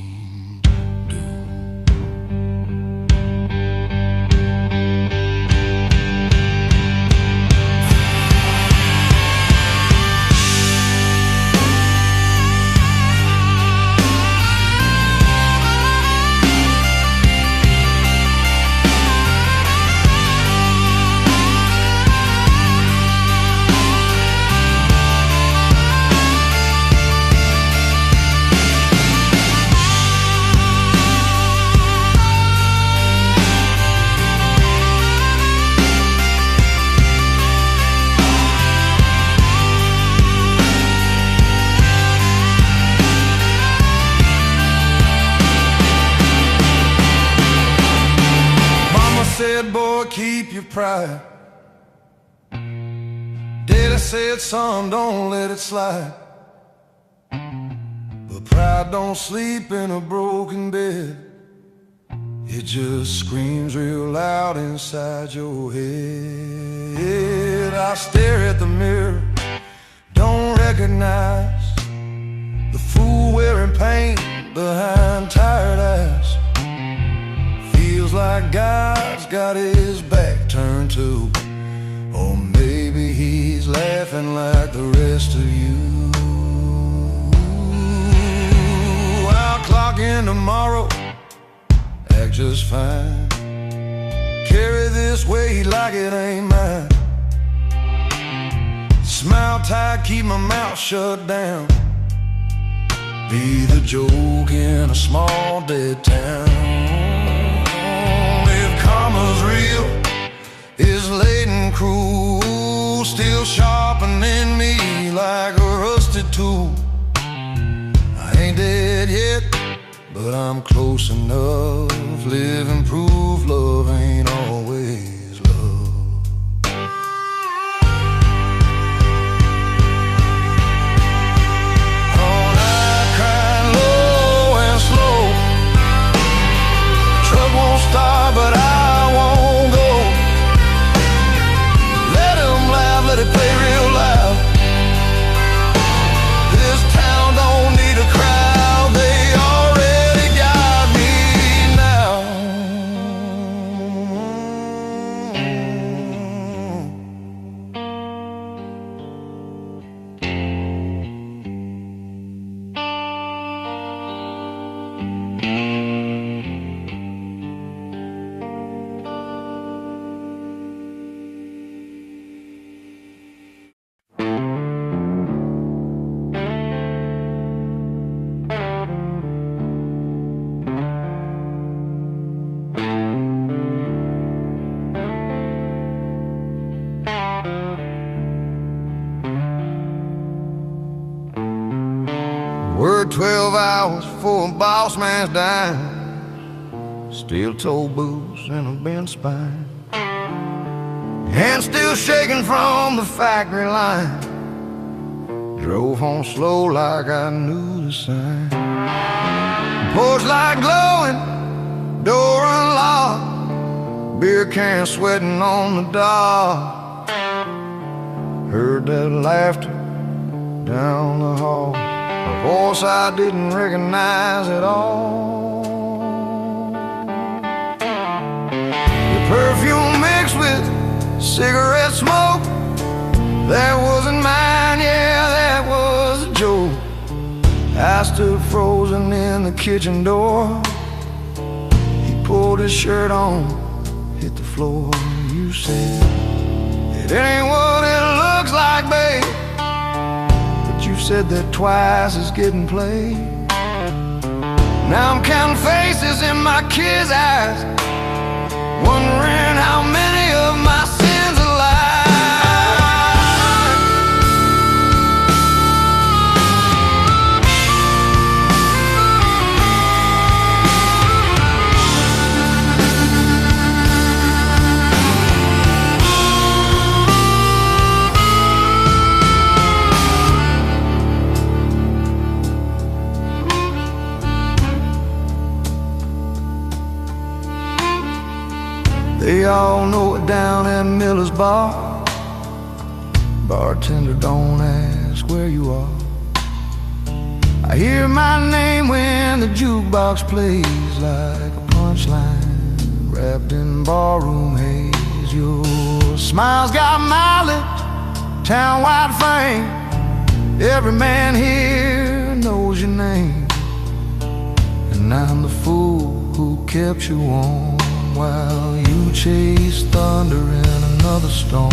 Boy, keep your pride. Daddy said, son, don't let it slide. But pride don't sleep in a broken bed. It just screams real loud inside your head. I stare at the mirror, don't recognize the fool wearing paint behind tired eyes. Feels like God's got his back turned to, or maybe he's laughing like the rest of you. I'll clock in tomorrow, act just fine, carry this weight like it ain't mine. Smile tight, keep my mouth shut down, be the joke in a small dead town. Karma's real, is late and cruel, still sharpening me like a rusted tool. I ain't dead yet, but I'm close enough, living proof love ain't always love. All night crying low and slow, truck won't stop but I won't go. Let them laugh, let it play real loud. This town don't need a crowd, they already got me now. Worked 12 hours for a boss man's dime, steel toe boots and a bent spine, hands still shaking from the factory line. Drove home slow like I knew the sign. Porch light glowing, door unlocked, beer can sweating on the dock. Heard that laughter down the hall, a voice I didn't recognize at all. Your perfume mixed with cigarette smoke, that wasn't mine, yeah, that was a joke. I stood frozen in the kitchen door. He pulled his shirt on, hit the floor. You said, it ain't what it looks like, babe, but you said that twice is getting played. Now I'm counting faces in my kids' eyes, wondering how many of my sins are lies. all know it down at Miller's Bar. Bartender, don't ask where you are. I hear my name when the jukebox plays like a punchline wrapped in barroom haze. Your smile's got my lips, town-wide fame. Every man here knows your name. And I'm the fool who kept you warm while you chase thunder in another storm.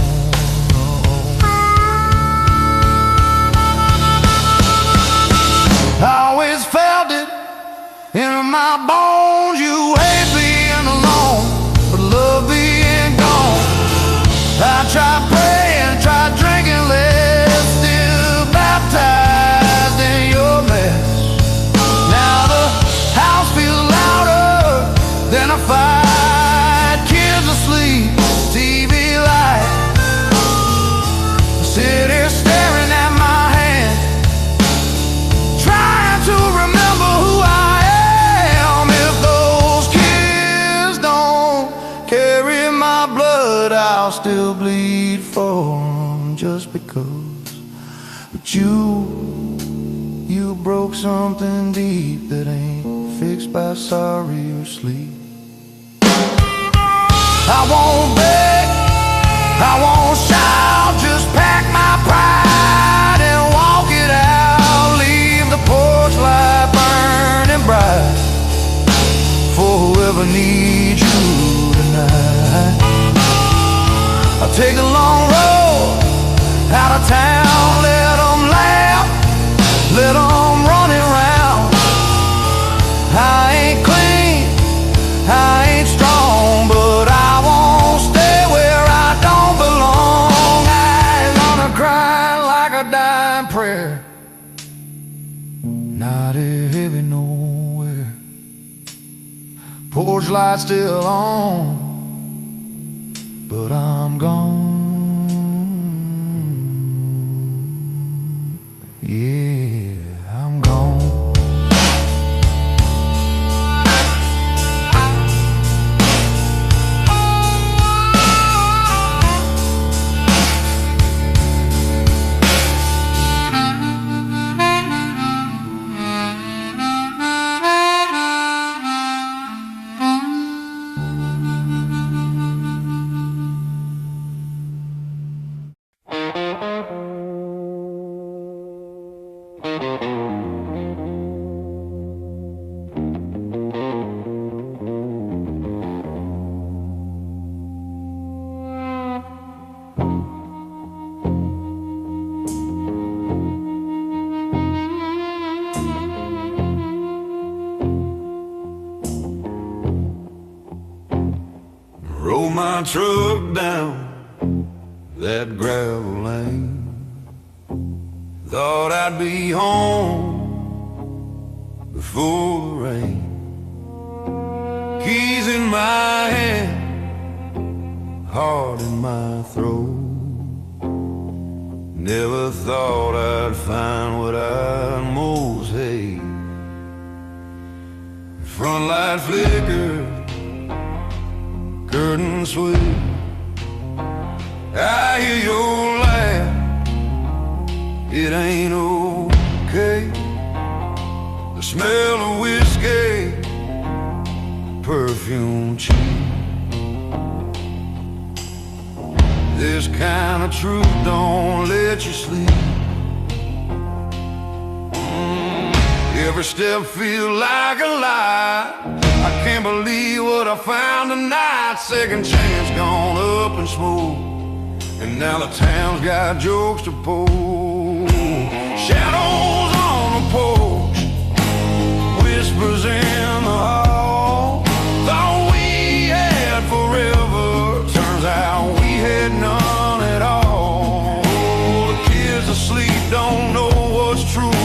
I always felt it in my bones. You hate being alone, but love being gone. I tried praying, tried drinking less, still baptized in your mess. Now the house feels louder than a fight. Kids asleep, TV light. I sit here staring at my hand, trying to remember who I am. If those kids don't carry my blood, I'll still bleed for them just because. But you broke something deep that ain't fixed by sorry or sleep. I won't beg, I won't shout, just pack my pride and walk it out. Leave the porch light burning bright for whoever needs you tonight. I'll take the long road out of town, let them laugh, let them run it round. I ain't clean, I ain't strong, but I won't stay where I don't belong. Eyes on her crying like a dying prayer, not heavy nowhere. Porch light still on, but I'm gone. Yeah, I'm gone. Roll my truck down that gravel lane. Thought I'd be home before the rain. Keys in my hand, heart in my throat. Never thought I'd find what I'd most hate. Front light flicker, curtain sway. I hear your laugh, it ain't okay. The smell of whiskey, perfume cheap. This kind of truth don't let you sleep. Every step feel like a lie. I can't believe what I found tonight. Second chance gone up in smoke, and now the town's got jokes to pull. Shadows on the porch, whispers in the hall. Thought we had forever, turns out we had none at all. The kids asleep, don't know what's true.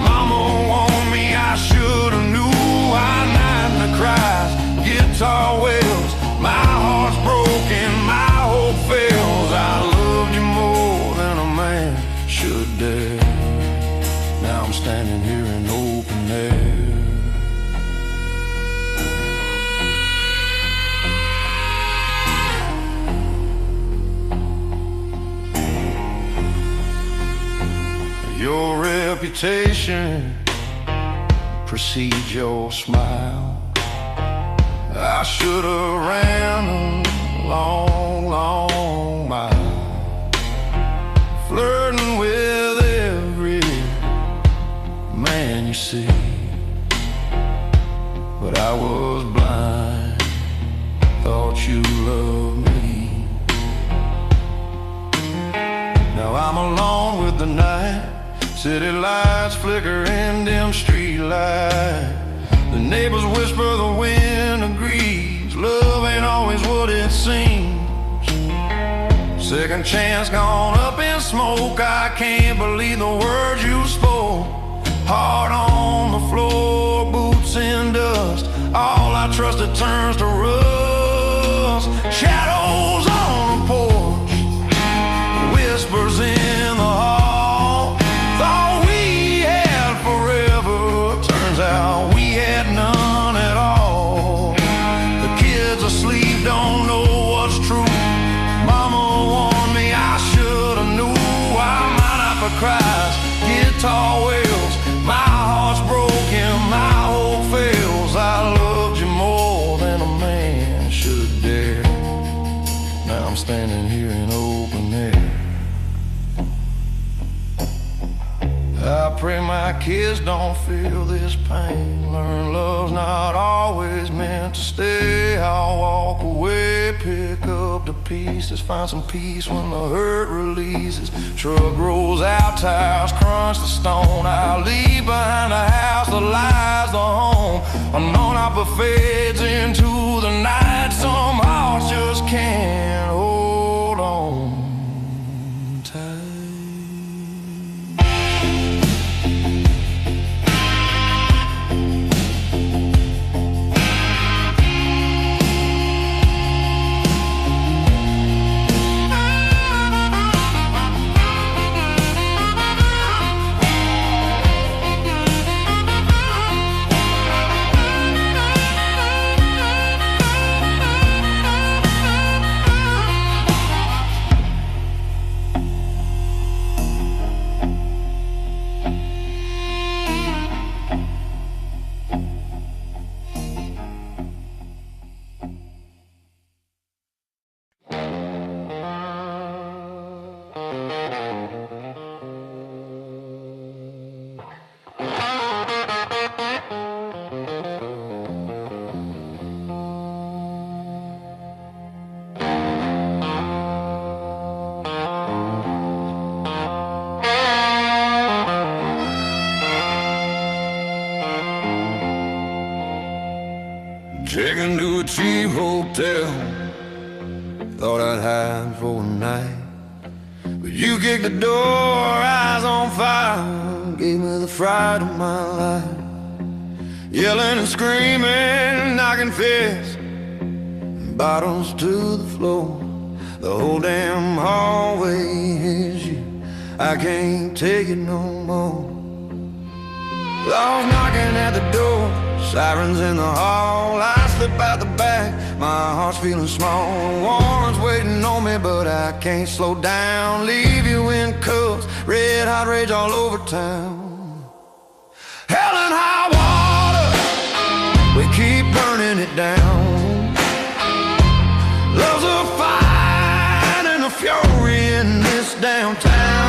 Mama warned me I should've knew. I night in the cries, guitar wails. My heart's broken, my hope fails. I loved you more than a man should dare. Now I'm standing here in open air. Your reputation precedes your smile. I should have ran a long, long mile, flirting with every man you see. But I was blind, thought you loved me. Now I'm alone with the night, city lights flickering, dim street light. The neighbors whisper, the wind agrees. Love ain't always what it seems. Second chance gone up in smoke. I can't believe the words you spoke. Heart on the floor, boots in dust. All I trusted turns to rust. Shadows on the porch, whispers in the hall. Thought we had forever, turns out we had none at all. The kids asleep, don't know what's true. Mama warned me, I should've knew. I might not for Christ, guitar wails. My heart's broken, my hope fails. I loved you more than a man should dare. Now I'm standing here in open air. I pray my kids don't feel this pain. Learn love's not always meant to stay. I'll walk away, pick up the pieces, find some peace when the hurt releases. Truck rolls out, tires crunch the stone. I'll leave behind the house, the lies, the home. Unknown opera fades into the night. Some hearts just can't hold on tight. Checking to a cheap hotel, thought I'd hide for a night, but you kicked the door, eyes on fire, gave me the fright of my life. Yelling and screaming, knocking fists, bottles to the floor. The whole damn hallway is you, I can't take it no more. Laws knocking at the door, sirens in the hall. I slip out the back, my heart's feeling small. Warren's waiting on me, but I can't slow down. Leave you in cuffs, red hot rage all over town. Hell and high water, we keep burning it down. Love's a fight and a fury in this downtown.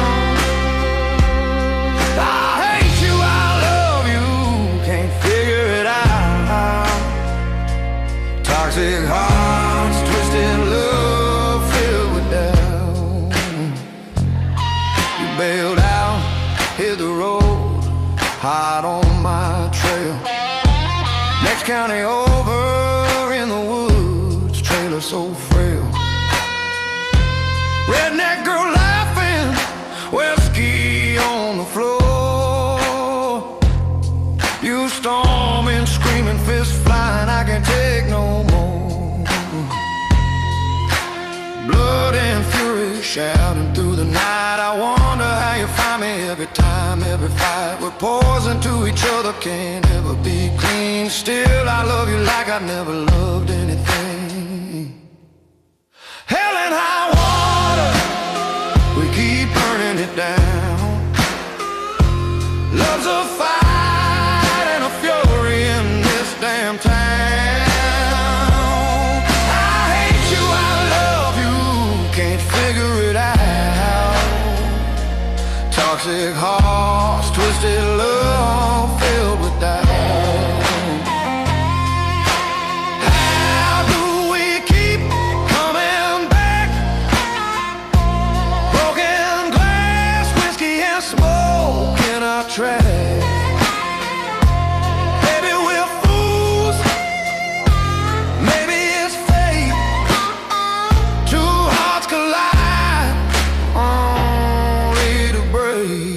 Toxic hearts, twisted love filled with doubt. You bailed out, hit the road, hot on my trail. Next county over in the woods, trailer so frail. Redneck girl laughing, whiskey on the floor. You storming, screaming, fist flying, I can't take no more. Blood and fury shouting through the night. I wonder how you find me every time, every fight. We're poison to each other, can't ever be clean. Still I love you like I never loved anything. Hell and high water, we keep burning it down. Love's a fight and a fury in this damn town. I hate you, I love you, can't figure it out. Toxic hearts, twisted love, filled with doubt. Maybe we're fools, maybe it's fate. Two hearts collide, only to break.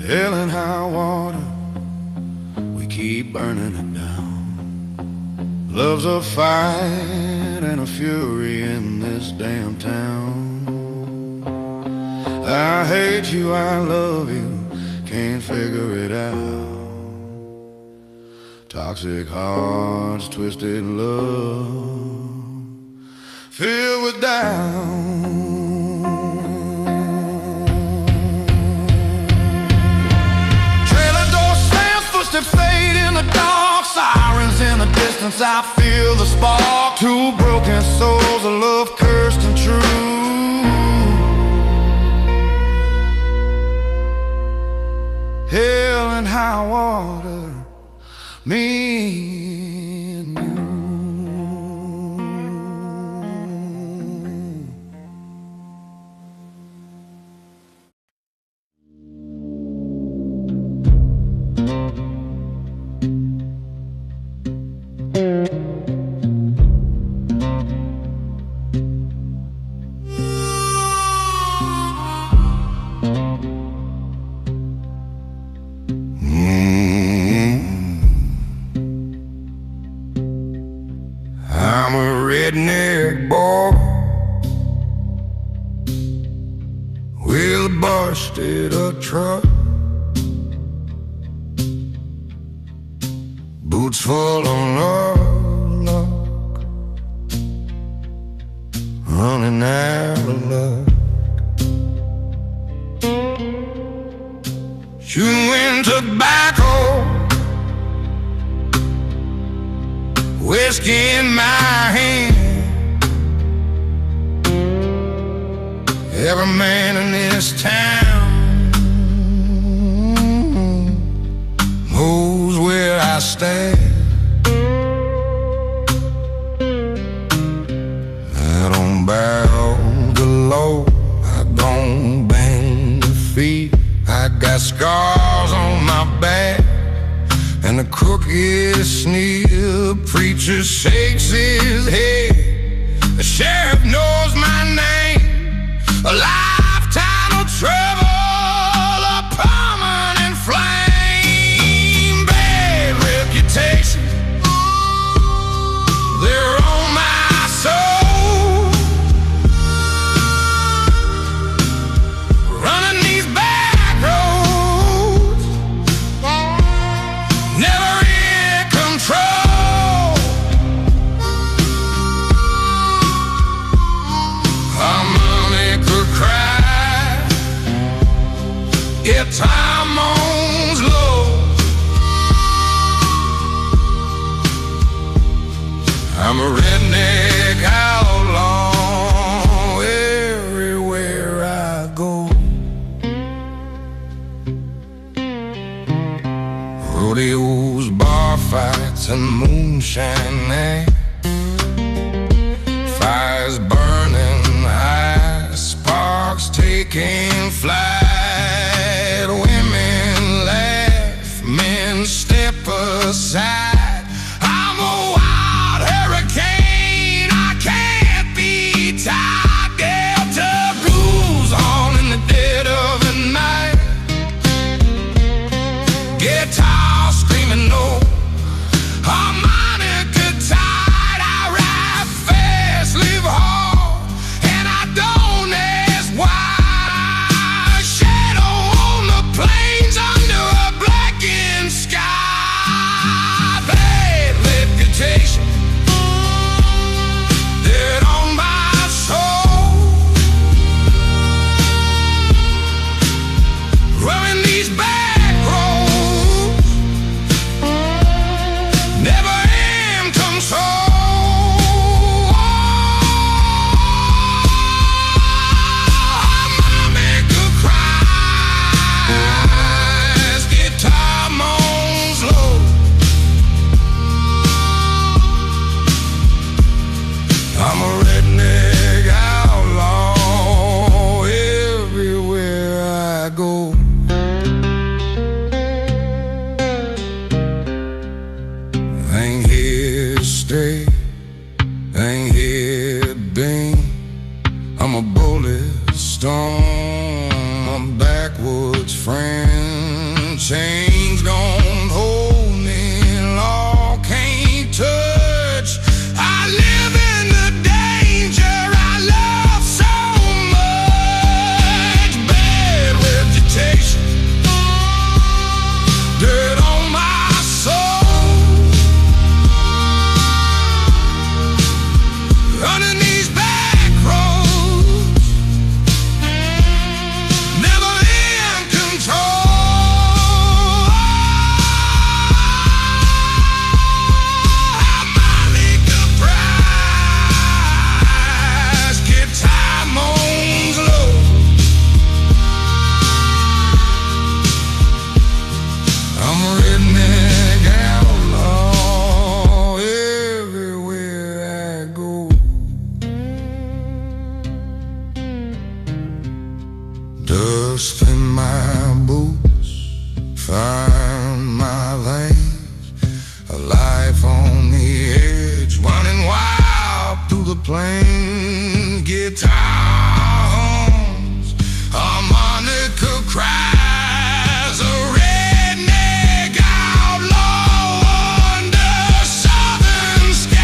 Hell and high water, we keep burning it down. Love's a fight and a fury in this damn town. I hate you, I love you, can't figure it out. Toxic hearts, twisted love, filled with doubt. Fade in the dark, sirens in the distance, I feel the spark. Two broken souls, a love cursed and true. Hell and high water, me and you. I'm a redneck boy with a busted-up truck, boots full of luck, running out of luck, chewing tobacco, whiskey in my hand. Every man in this town knows where I stand. I don't bow the low, I don't bang the feet. I got scars on my back and a crooked sneer. Preacher shakes his head, the sheriff knows my name. A lifetime of trouble, a permanent flame. Bad reputation, they're on my soul. Running these back roads, never in control. Harmony could cry if time owns low. I'm a redneck outlaw everywhere I go. Rodeos, bar fights, and moonshine. Fires burning high, sparks taking flight. Women laugh, men step aside. I'm a wild hurricane, I can't be tied. Delta blues on in the dead of the night. Guitar screaming no, I'm Plain guitar hums, harmonica cries, a redneck outlaw under southern sky.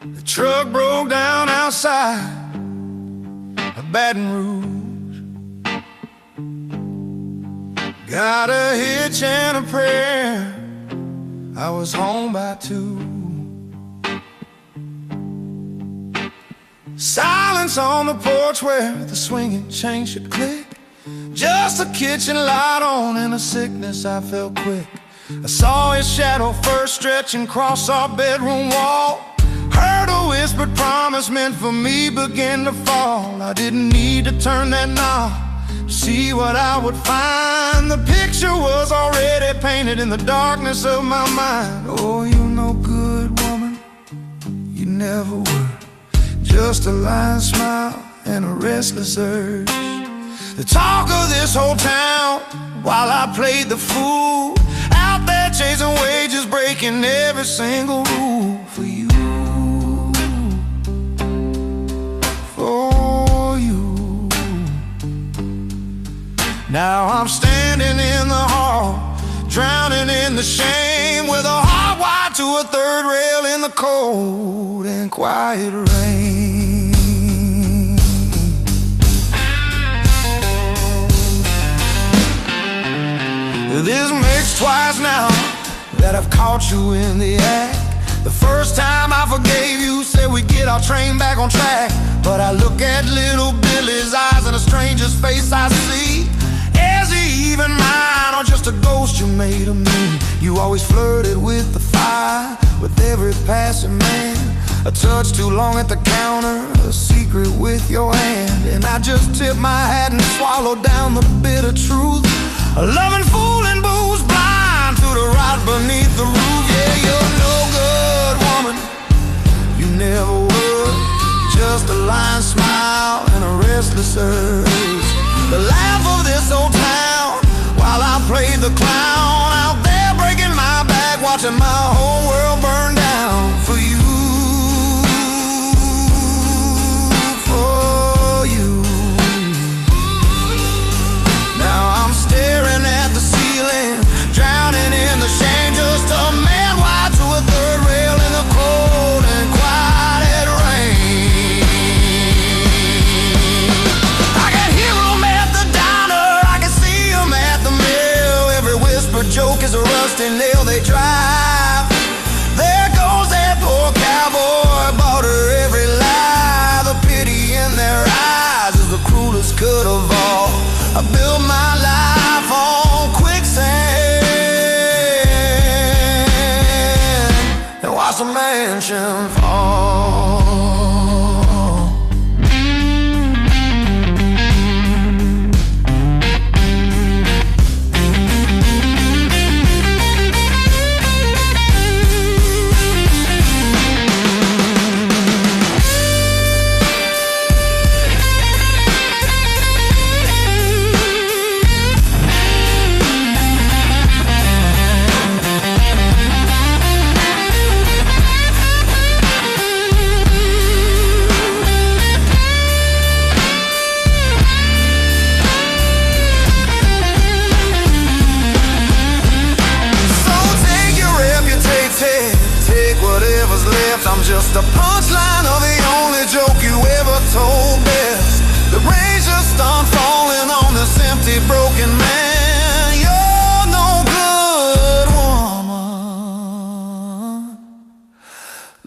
The truck broke down outside of Baton Rouge. Got a hitch and a prayer, I was home by 2. Silence on the porch where the swinging chain should click. Just a kitchen light on and a sickness I felt quick. I saw his shadow first stretching across our bedroom wall. Heard a whispered promise meant for me begin to fall. I didn't need to turn that knob to see what I would find. The picture was already painted in the darkness of my mind. Oh, you no good woman, you never were. Just a lying smile and a restless urge. The talk of this whole town while I played the fool. Out there chasing wages, breaking every single rule for you. For you. Now I'm standing in the hall, drowning in the shame, with a heart wired to a third rail in the cold and quiet rain. This makes twice now that I've caught you in the act. The first time I forgave you, said we'd get our train back on track. But I look at little Billy's eyes and a stranger's face I see. Is he even mine or just a ghost you made of me? You always flirted with the fire, with every passing man. A touch too long at the counter, a secret with your hand. And I just tipped my hat and swallowed down the bitter truth. A loving fool and booze blind to the rot beneath the roof. Yeah, you're no good woman, you never were. Just a lying smile and a restless urge. The laugh of this old town while I played the clown. Out there breaking my back, watching my whole world burn down. For you, for you. Now I'm staring at the ceiling, drowning in the shame. Just a man wired to a third rail in the cold and quiet rain. I can hear him at the diner, I can see him at the mill. Every whispered joke is a rusty nail they drive. There goes that poor cowboy, bought her every lie. The pity in their eyes is the cruelest cut of all. I built my life on quicksand and watched a mansion fall. I'm just a punchline of the only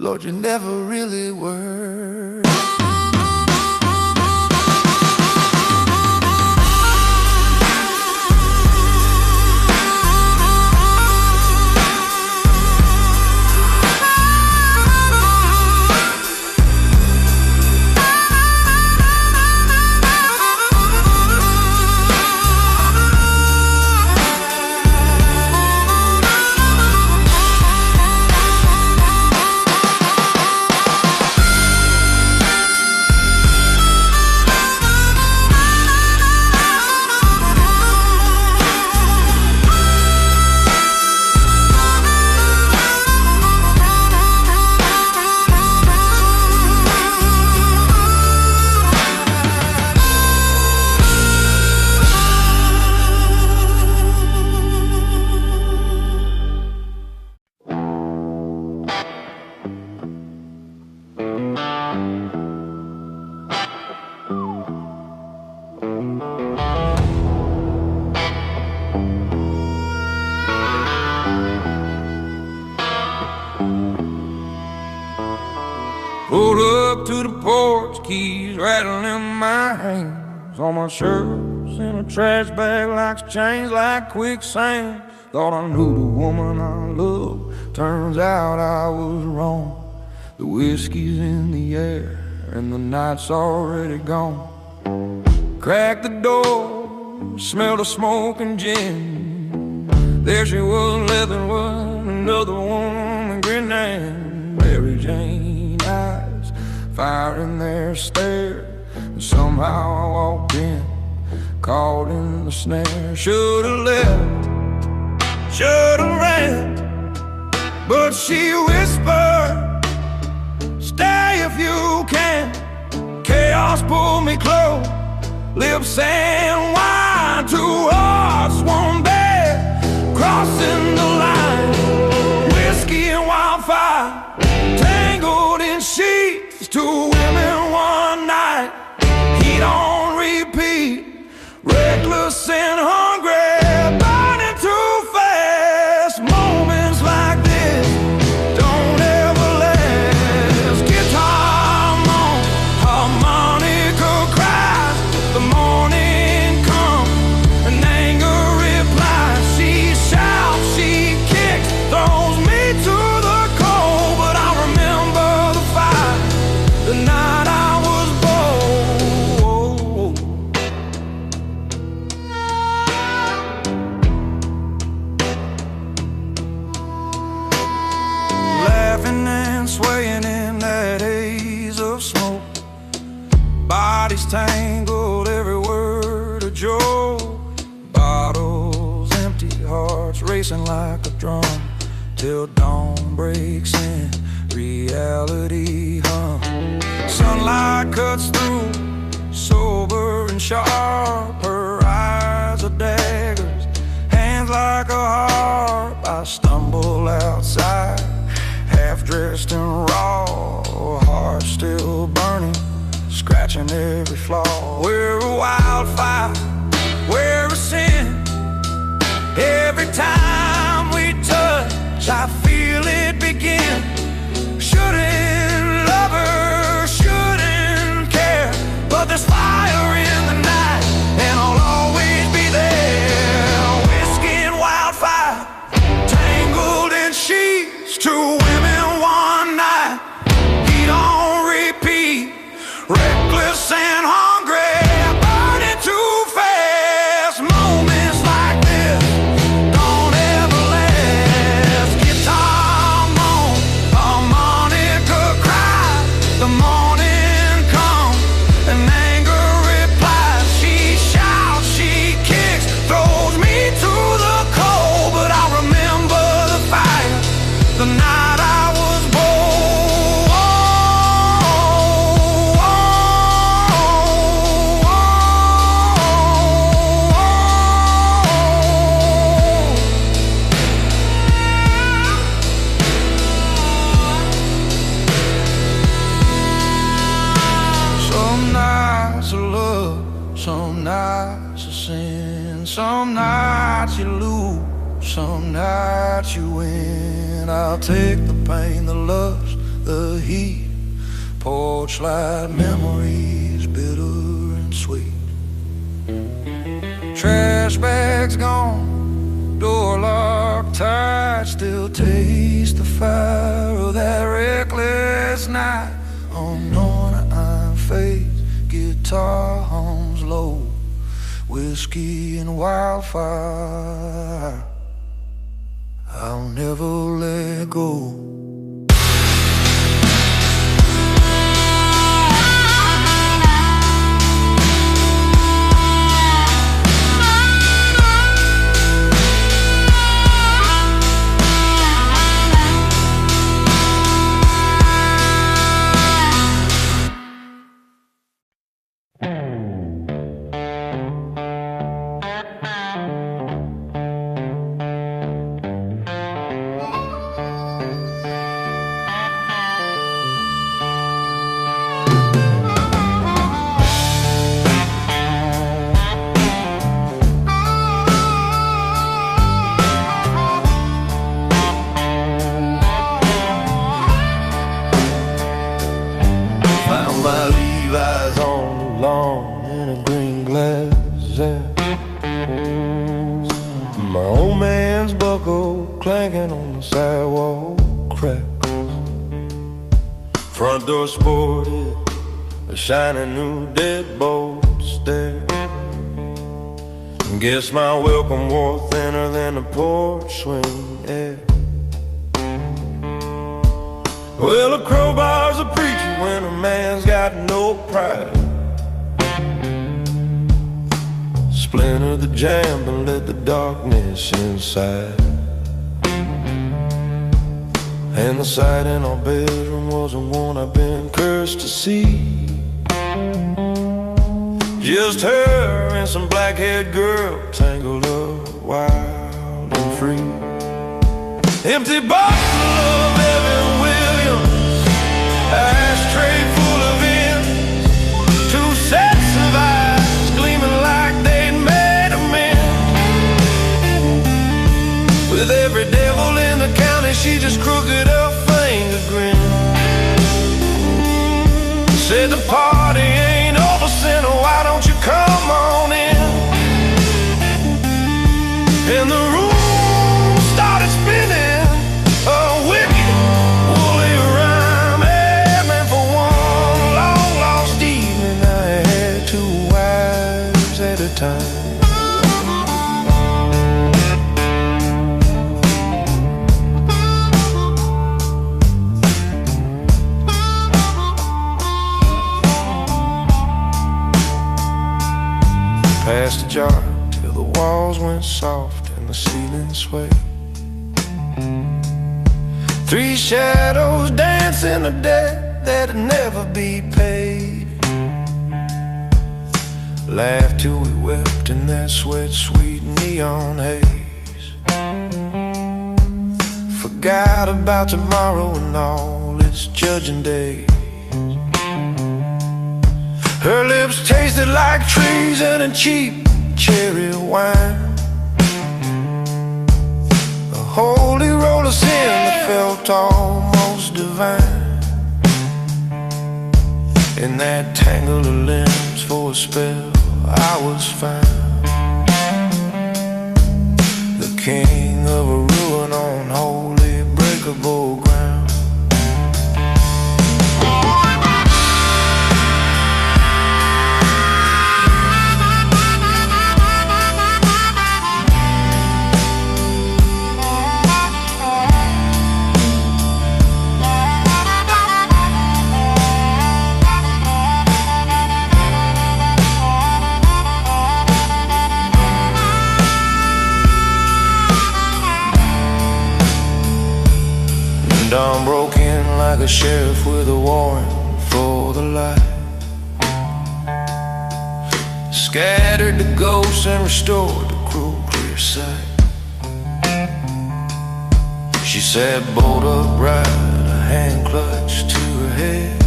Lord, you never really were. Pulled up to the porch, keys rattling in my hands. All my shirts in a trash bag like chains, like quicksand. Thought I knew the woman I loved, turns out I was wrong. The whiskey's in the air and the night's already gone. Cracked the door, smelled of smoke and gin. There she was, living with another woman grinning. Mary Jane eyes, fire in their stare. And somehow I walked in, caught in the snare. Should've left, should've ran, but she whispered, stay if you can. Chaos pulled me close, lips and wine. Two hearts, one bed, crossing the line. Whiskey and wildfire, tangled in sheets. Two women one night, heat on repeat. Reckless and hungry, burning too fast. Moments like this don't ever last. Guitar moan, harmonica cries. The morning comes, an anger replies. She shouts, she kicks, throws me to the cold. But I remember the fire, the night I was bold. Laughing and swaying in that haze of smoke. Bodies tangled, every word a joke. Bottles empty, hearts racing like a drum. Till dawn breaks in, reality hum. Sunlight cuts through, sober and sharp. Her eyes are daggers, hands like a harp. I stumble outside, half dressed and raw, heart still burning, scratching every flaw. We're a wildfire, we're a sin. Every time we touch, I feel it begin. Shouldn't love her, shouldn't care, but there's fire in the night, and I'll always be there. Whiskey and wildfire, tangled in sheets. Two women one night, heat on repeat. Reckless and hungry, burning too fast. Moments like this don't ever last. Guitar moan, harmonica cry. The morning comes, and anger replies. She shouts, she kicks, throws me to the cold. But I remember the fire, the night I was born. Some nights are love, some nights are sin. Some nights you lose, some nights you win. I'll take the pain, the lust, the heat. Porch light memories, bitter and sweet. Trash bags gone, door locked tight. Still taste the fire of that reckless night. Unknown iron face, guitar hums low. Whiskey and wildfire, I'll never let go. My old man's buckle clanking on the sidewalk cracks. Front door sported a shiny new deadbolt stair. Guess my welcome wore thinner than the porch swing air. Well, a crowbar's a preacher when a man's got no pride. Splinter the jam and let the darkness inside. And the sight in our bedroom wasn't one I've been cursed to see. Just her and some black-haired girl tangled up wild and free. Empty bottle of Evan Williams, ashtray full of ends, two sets of eyes gleaming like they'd made them in. With every devil in the county, she just crooked her finger grin. Said the party ain't over, sinner, why don't you come on in? And the room started spinning, a wicked, woolly rhyme. And for one long lost evening, I had two wives at a time. Passed the jar till the walls went soft and the ceiling swayed. Three shadows dancing a debt that'd never be paid. Laughed till we wept in that sweat-sweet neon haze. Forgot about tomorrow and all its judging days. Her lips tasted like treason and cheap cherry wine. A holy roll of sin that felt almost divine. In that tangle of limbs for a spell I was found. The king of a ruin on holy breakable ground. Dawn broke in like a sheriff with a warrant for the light. Scattered the ghosts and restored the cruel clear sight. She sat bolt upright, a hand clutched to her head.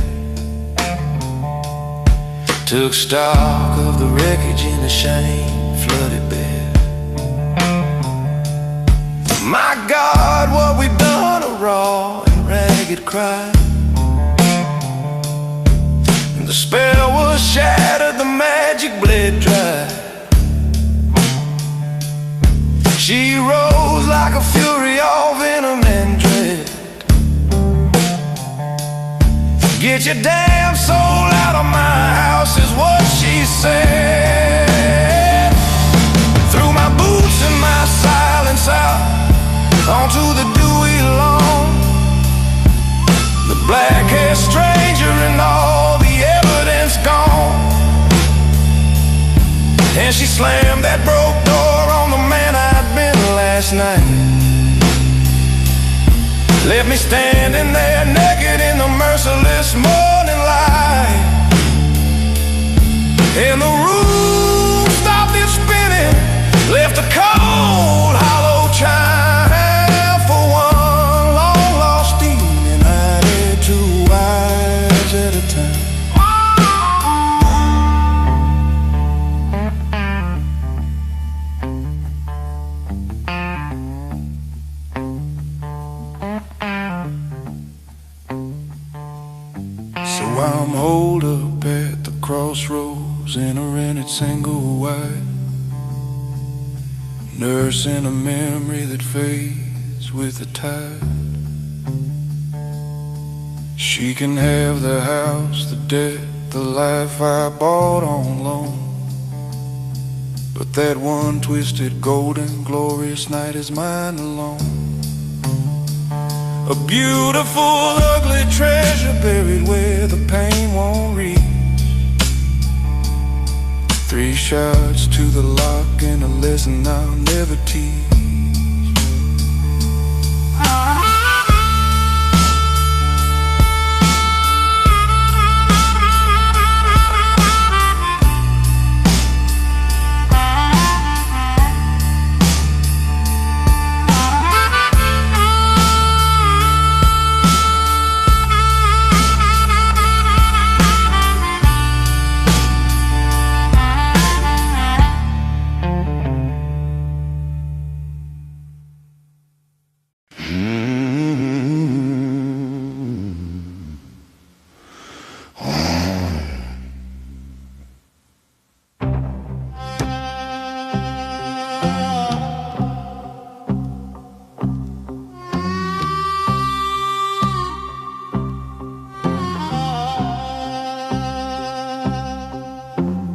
Took stock of the wreckage in a shame-flooded bed. My God, what we've done, a raw and ragged cry. The spell was shattered, the magic bled dry. She rose like a fury, all venom and dread. Get your damn soul out of my house is what she said. Threw my boots and my silence out onto the dewy lawn. The black-haired stranger and all the evidence gone. And she slammed that broke door on the man I'd been last night. Left me standing there naked in the merciless morning light. And the room stopped its spinning, left a cold, hollow chime for one long lost evening. I had 2 wives at a time. So I'm holed up at the crossroads in a rented single wide, nursing a memory that fades with the tide. She can have the house, the debt, the life I bought on loan, but that one twisted, golden, glorious night is mine alone. A beautiful, ugly treasure buried where the pain won't reach. 3 shots to the lock and a lesson I'll never teach.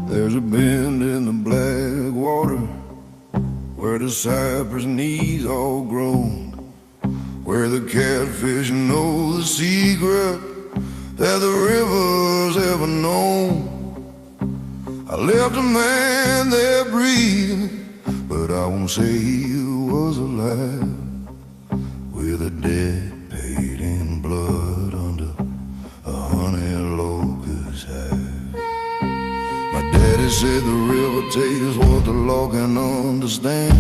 There's a bend in the Blackwater where the cypress knees all grown, where the catfish know the secret that the river's ever known. I left a man there breathing, but I won't say he was alive, with a debt paid in blood under a honey locust high. My daddy said the river takes what the law can understand.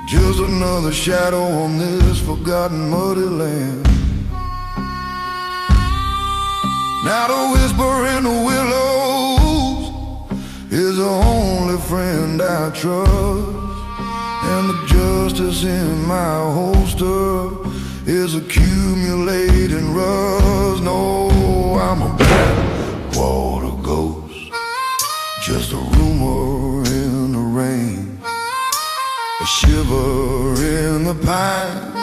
Just another shadow on this forgotten muddy land. Now the whisper in the willows is the only friend I trust, and the justice in my holster is accumulating rust. No, I'm a Blackwater ghost, just a rumor in the rain, a shiver in the pines,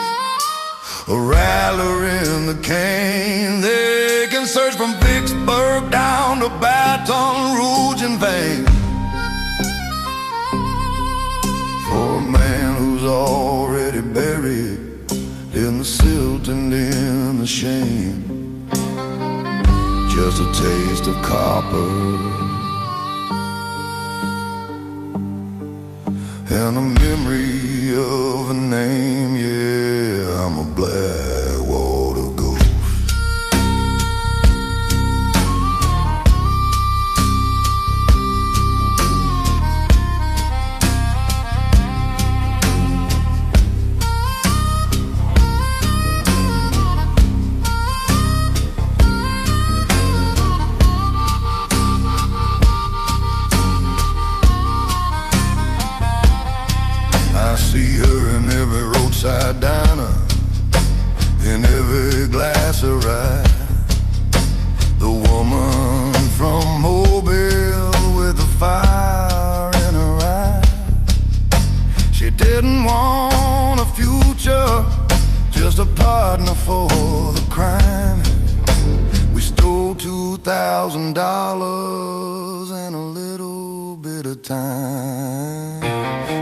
a rattler in the cane. They can search from Vicksburg down to Baton Rouge in vain for a man who's already buried in the silt and in the shame. Just a taste of copper and a memory of a name. Yeah, I'm a Blackwater ghost. I see her in every roadside diner, in every glass of rye. just a partner for the crime. We stole $2,000 and a little bit of time.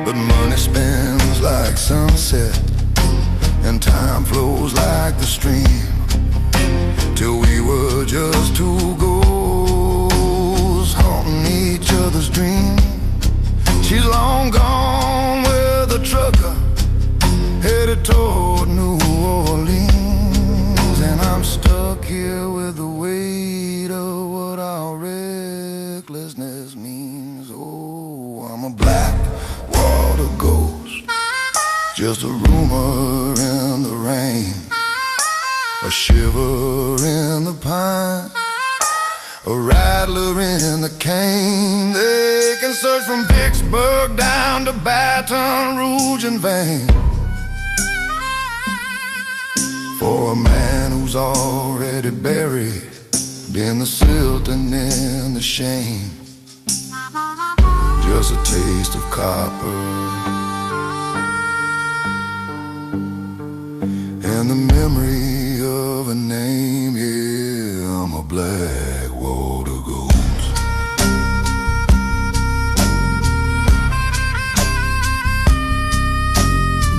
But money spins like sunset, and time flows like the stream, till we were just two ghosts haunting each other's dreams. She's long gone with a trucker headed toward New Orleans, and I'm stuck here with the weight of what our recklessness means. Oh, I'm a Blackwater ghost, just a rumor in the rain, a shiver in the pine, a rattler in the cane. They can search from Vicksburg down to Baton Rouge in vain for a man who's already buried in the silt and in the shame. Just a taste of copper and the memory of a name. Yeah, I'm a Blackwater ghost.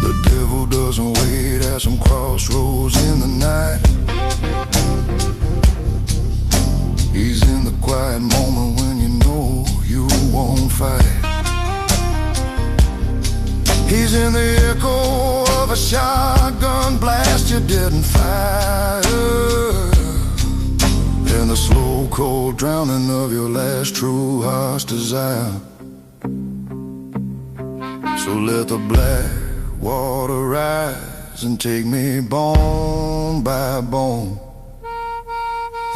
The devil doesn't wait at some crossroads in the night. He's in the quiet moment when you know you won't fight. He's in the echo of a shotgun blast you didn't fire, in the slow cold drowning of your last true heart's desire. So let the Blackwater rise and take me bone by bone.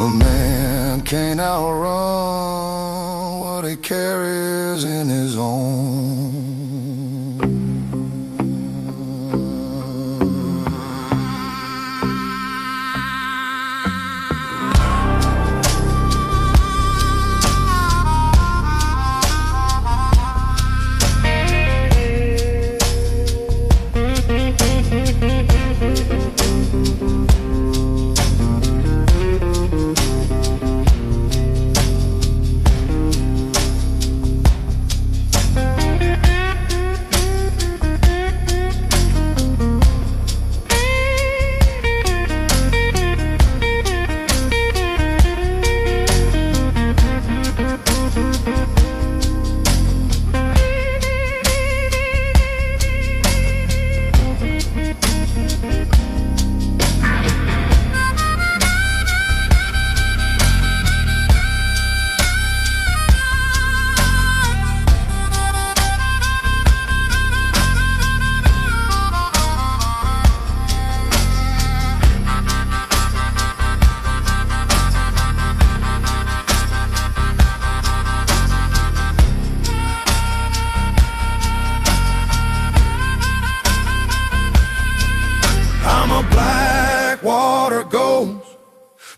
A man can't outrun what he carries in his own.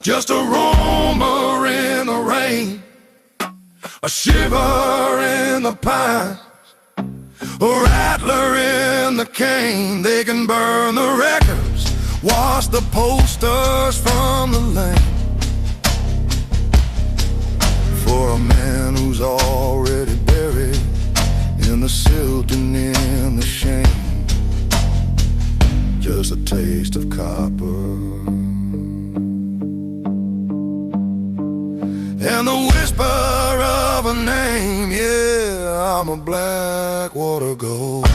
Just a rumor in the rain, a shiver in the pine, a rattler in the cane. They can burn the records, wash the posters from the lane, for a man who's already buried in the silt and in the shame. Just a taste of copper and the whisper of a name. Yeah, I'm a Blackwater ghost.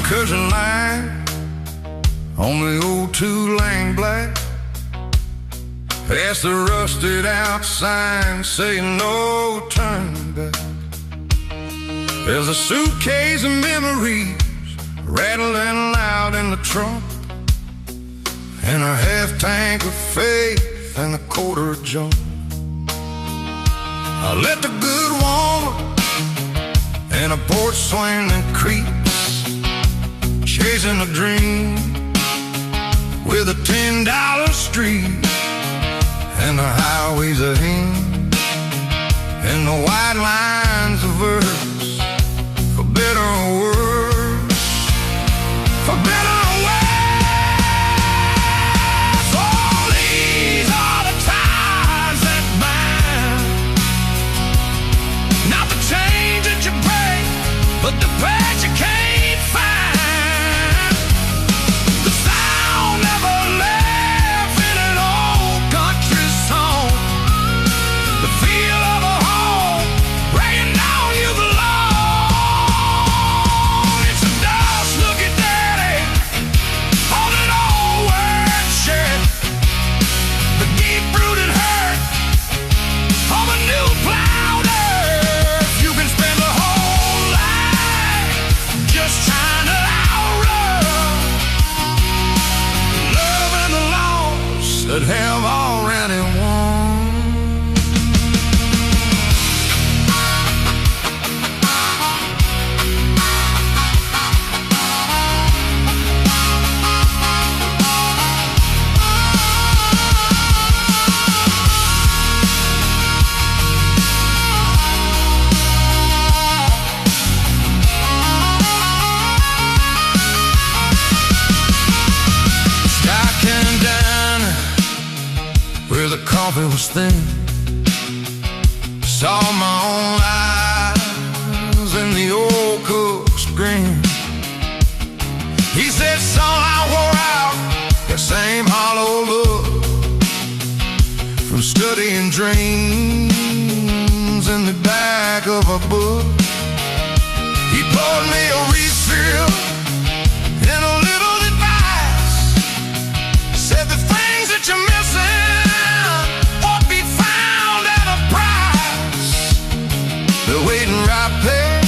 one-cushion line on the old two-lane black, past the rusted out sign saying no turning back. There's a suitcase of memories rattling loud in the trunk, and a half tank of faith and a quarter of junk. I let the good woman and a porch swing that creeps, chasing a dream with a $10 street, and the highways of him, and the white lines of verse, for better or worse, for better or worse. All these are the ties that bind, not the change that you break, but the patch you can't find. The sound of a laugh in an old country song, the feel of a home rain down you belong. It's a dust looking daddy on an old work shirt, the deep-rooted hurt of a new plowed earth. You can spend a whole life just trying to outrun love and the loss that have already won. Sky came down where the coffee was thin. Saw my own eyes in the old cook's grin. He said, son, I wore out the same hollow look from studying dreams in the back of a book. He poured me a refill and a little advice, said the things that you're missing won't be found at a price. They're waiting right there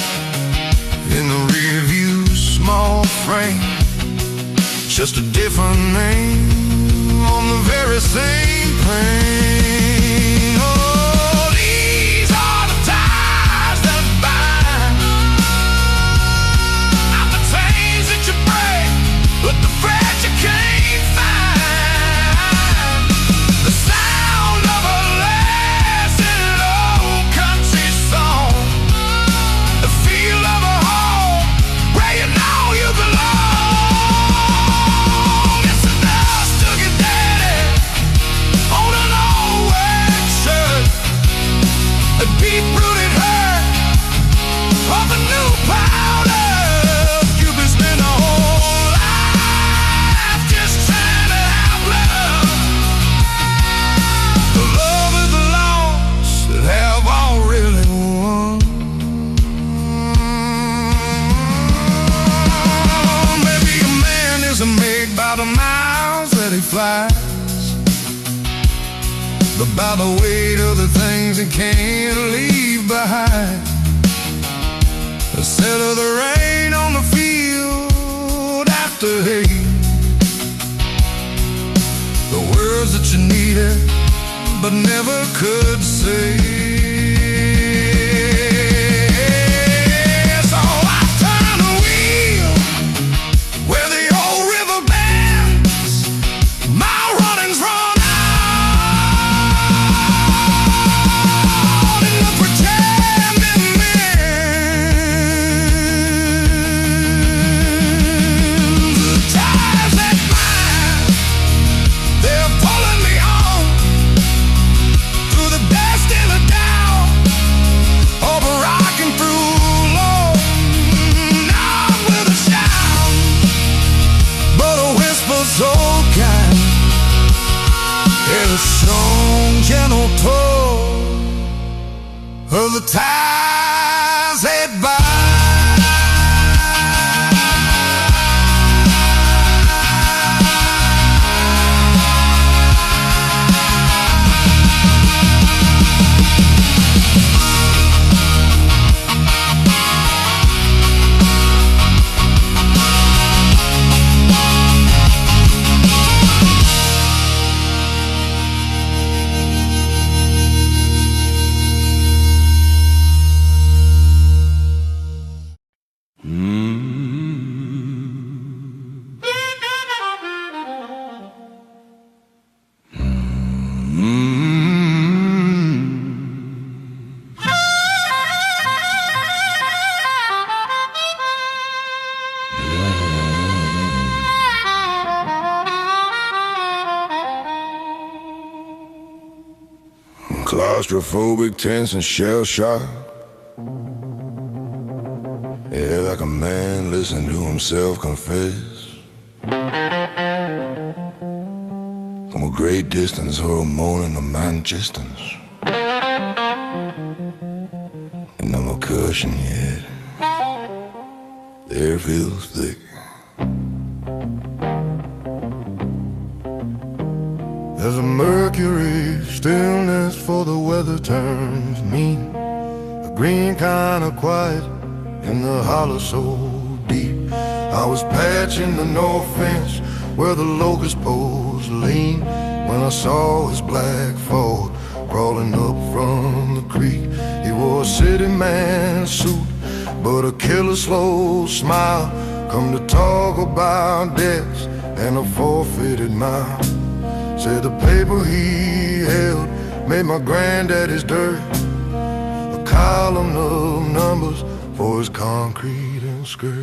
in the rear view small frame, just a different name on the very same plane. Oh, these are the ties that bind, not the chains that you break, but the thread you can't find. The sound of a lasting old country song, the feel of a home where you know you belong. It's the dust took it daddy on an old work shirt, a deep-rooted hurt of a new powder. You can spend a whole life just trying to have love. The love is the loss that have already won. Maybe a man isn't made by the miles that he flies, but by the weight of the things he can't leave behind. The scent of the rain on the field after hay, the words that you needed but never could say. So I turn the wheel where the old river bends, my running's run out, and the pretending men, the ties that bind, they're pulling me on through the dust and the down, over rock and through low, not with a shout, but a whisper so kind, and a strong, gentle pull of the ties that bind. Claustrophobic, tense and shell shocked. Yeah, like a man listening to himself confess. From a great distance, her a moaning of my distance. And I'm a cushion yet. The air feels thick. There's a mercury stillness for the weather turns mean. A green kind of quiet in the hollow so deep. I was patching the north fence where the locust poles lean when I saw his black Ford crawling up from the creek. He wore a city man suit, but a killer slow smile. Come to talk about debts and a forfeited mile. Said the paper he held made my granddaddy's dirt a column of numbers for his concrete and skirt.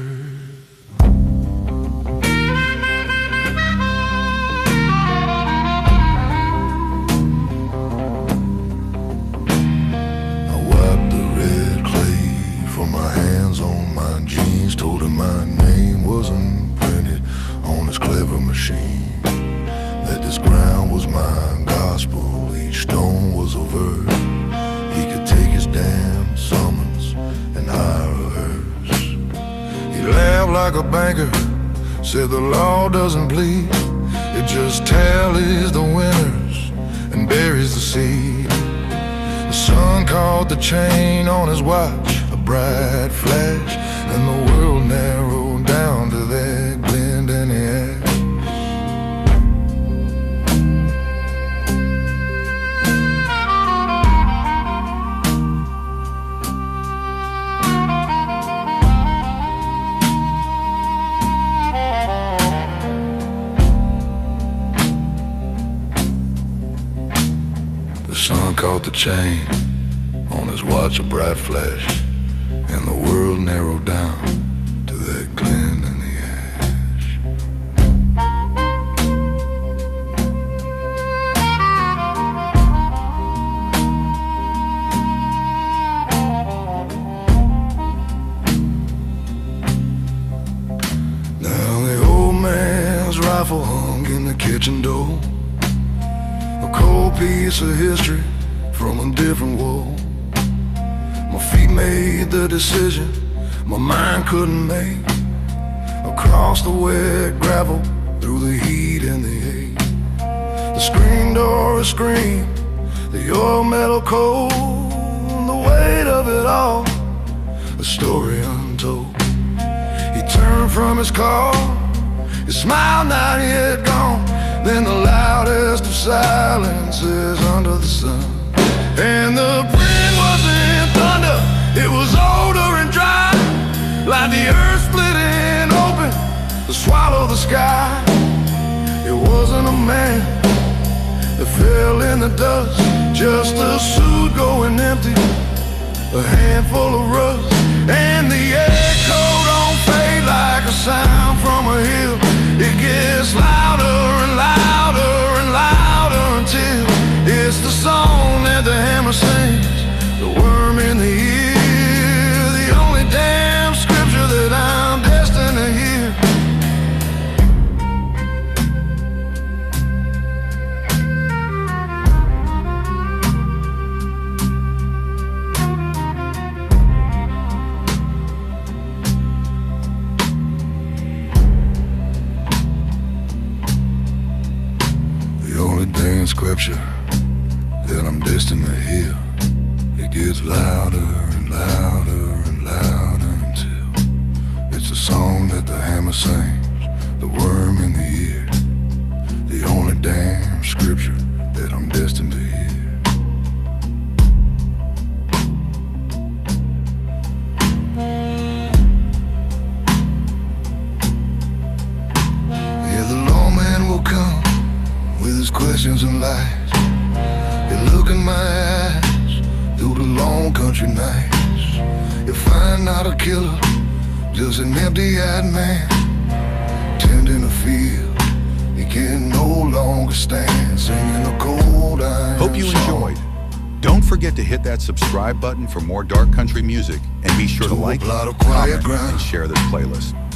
I wiped the red clay from my hands on my jeans. Told him my name wasn't printed on his clever machine. That this ground was my gospel, each stone was a verse. He could take his damn summons and hire a hearse. He laughed like a banker, said the law doesn't bleed. It just tallies the winners and buries the seed. The sun caught the chain on his watch, a bright flash, and the world narrowed down to that glint in the ash. Caught the chain on his watch, a bright flash, and the world narrowed down to that glint in the ash. Now the old man's rifle hung in the kitchen door, a cold piece of history from a different world. My feet made the decision my mind couldn't make. Across the wet gravel, through the heat and the hate. The screen door screamed, the oil metal cold, the weight of it all, a story untold. He turned from his car, his smile not yet gone. Then the loudest of silences under the sun. And the print wasn't thunder, it was older and dry, like the earth splitting open to swallow the sky. It wasn't a man that fell in the dust, just a suit going empty, a handful of rust. And the echo don't fade like a sound from a hill. It gets louder and louder and louder until it's the song that the hammer sings, the worm in the ear, the only damn scripture that I'm destined to hear. The only damn scripture that I'm destined to hear. It gets louder and louder and louder until it's the song that the hammer sings, the worm in the ear, the only damn scripture that I'm destined to hear. Yeah, the lawman will come with his questions and lies. Look in my eyes through the long country nights. You'll find not a killer, just an empty-eyed man tending a field he can no longer stand, singing a cold iron Hope you song. enjoyed. Don't forget to hit that subscribe button for more dark country music, and be sure to like, comment, and share this playlist.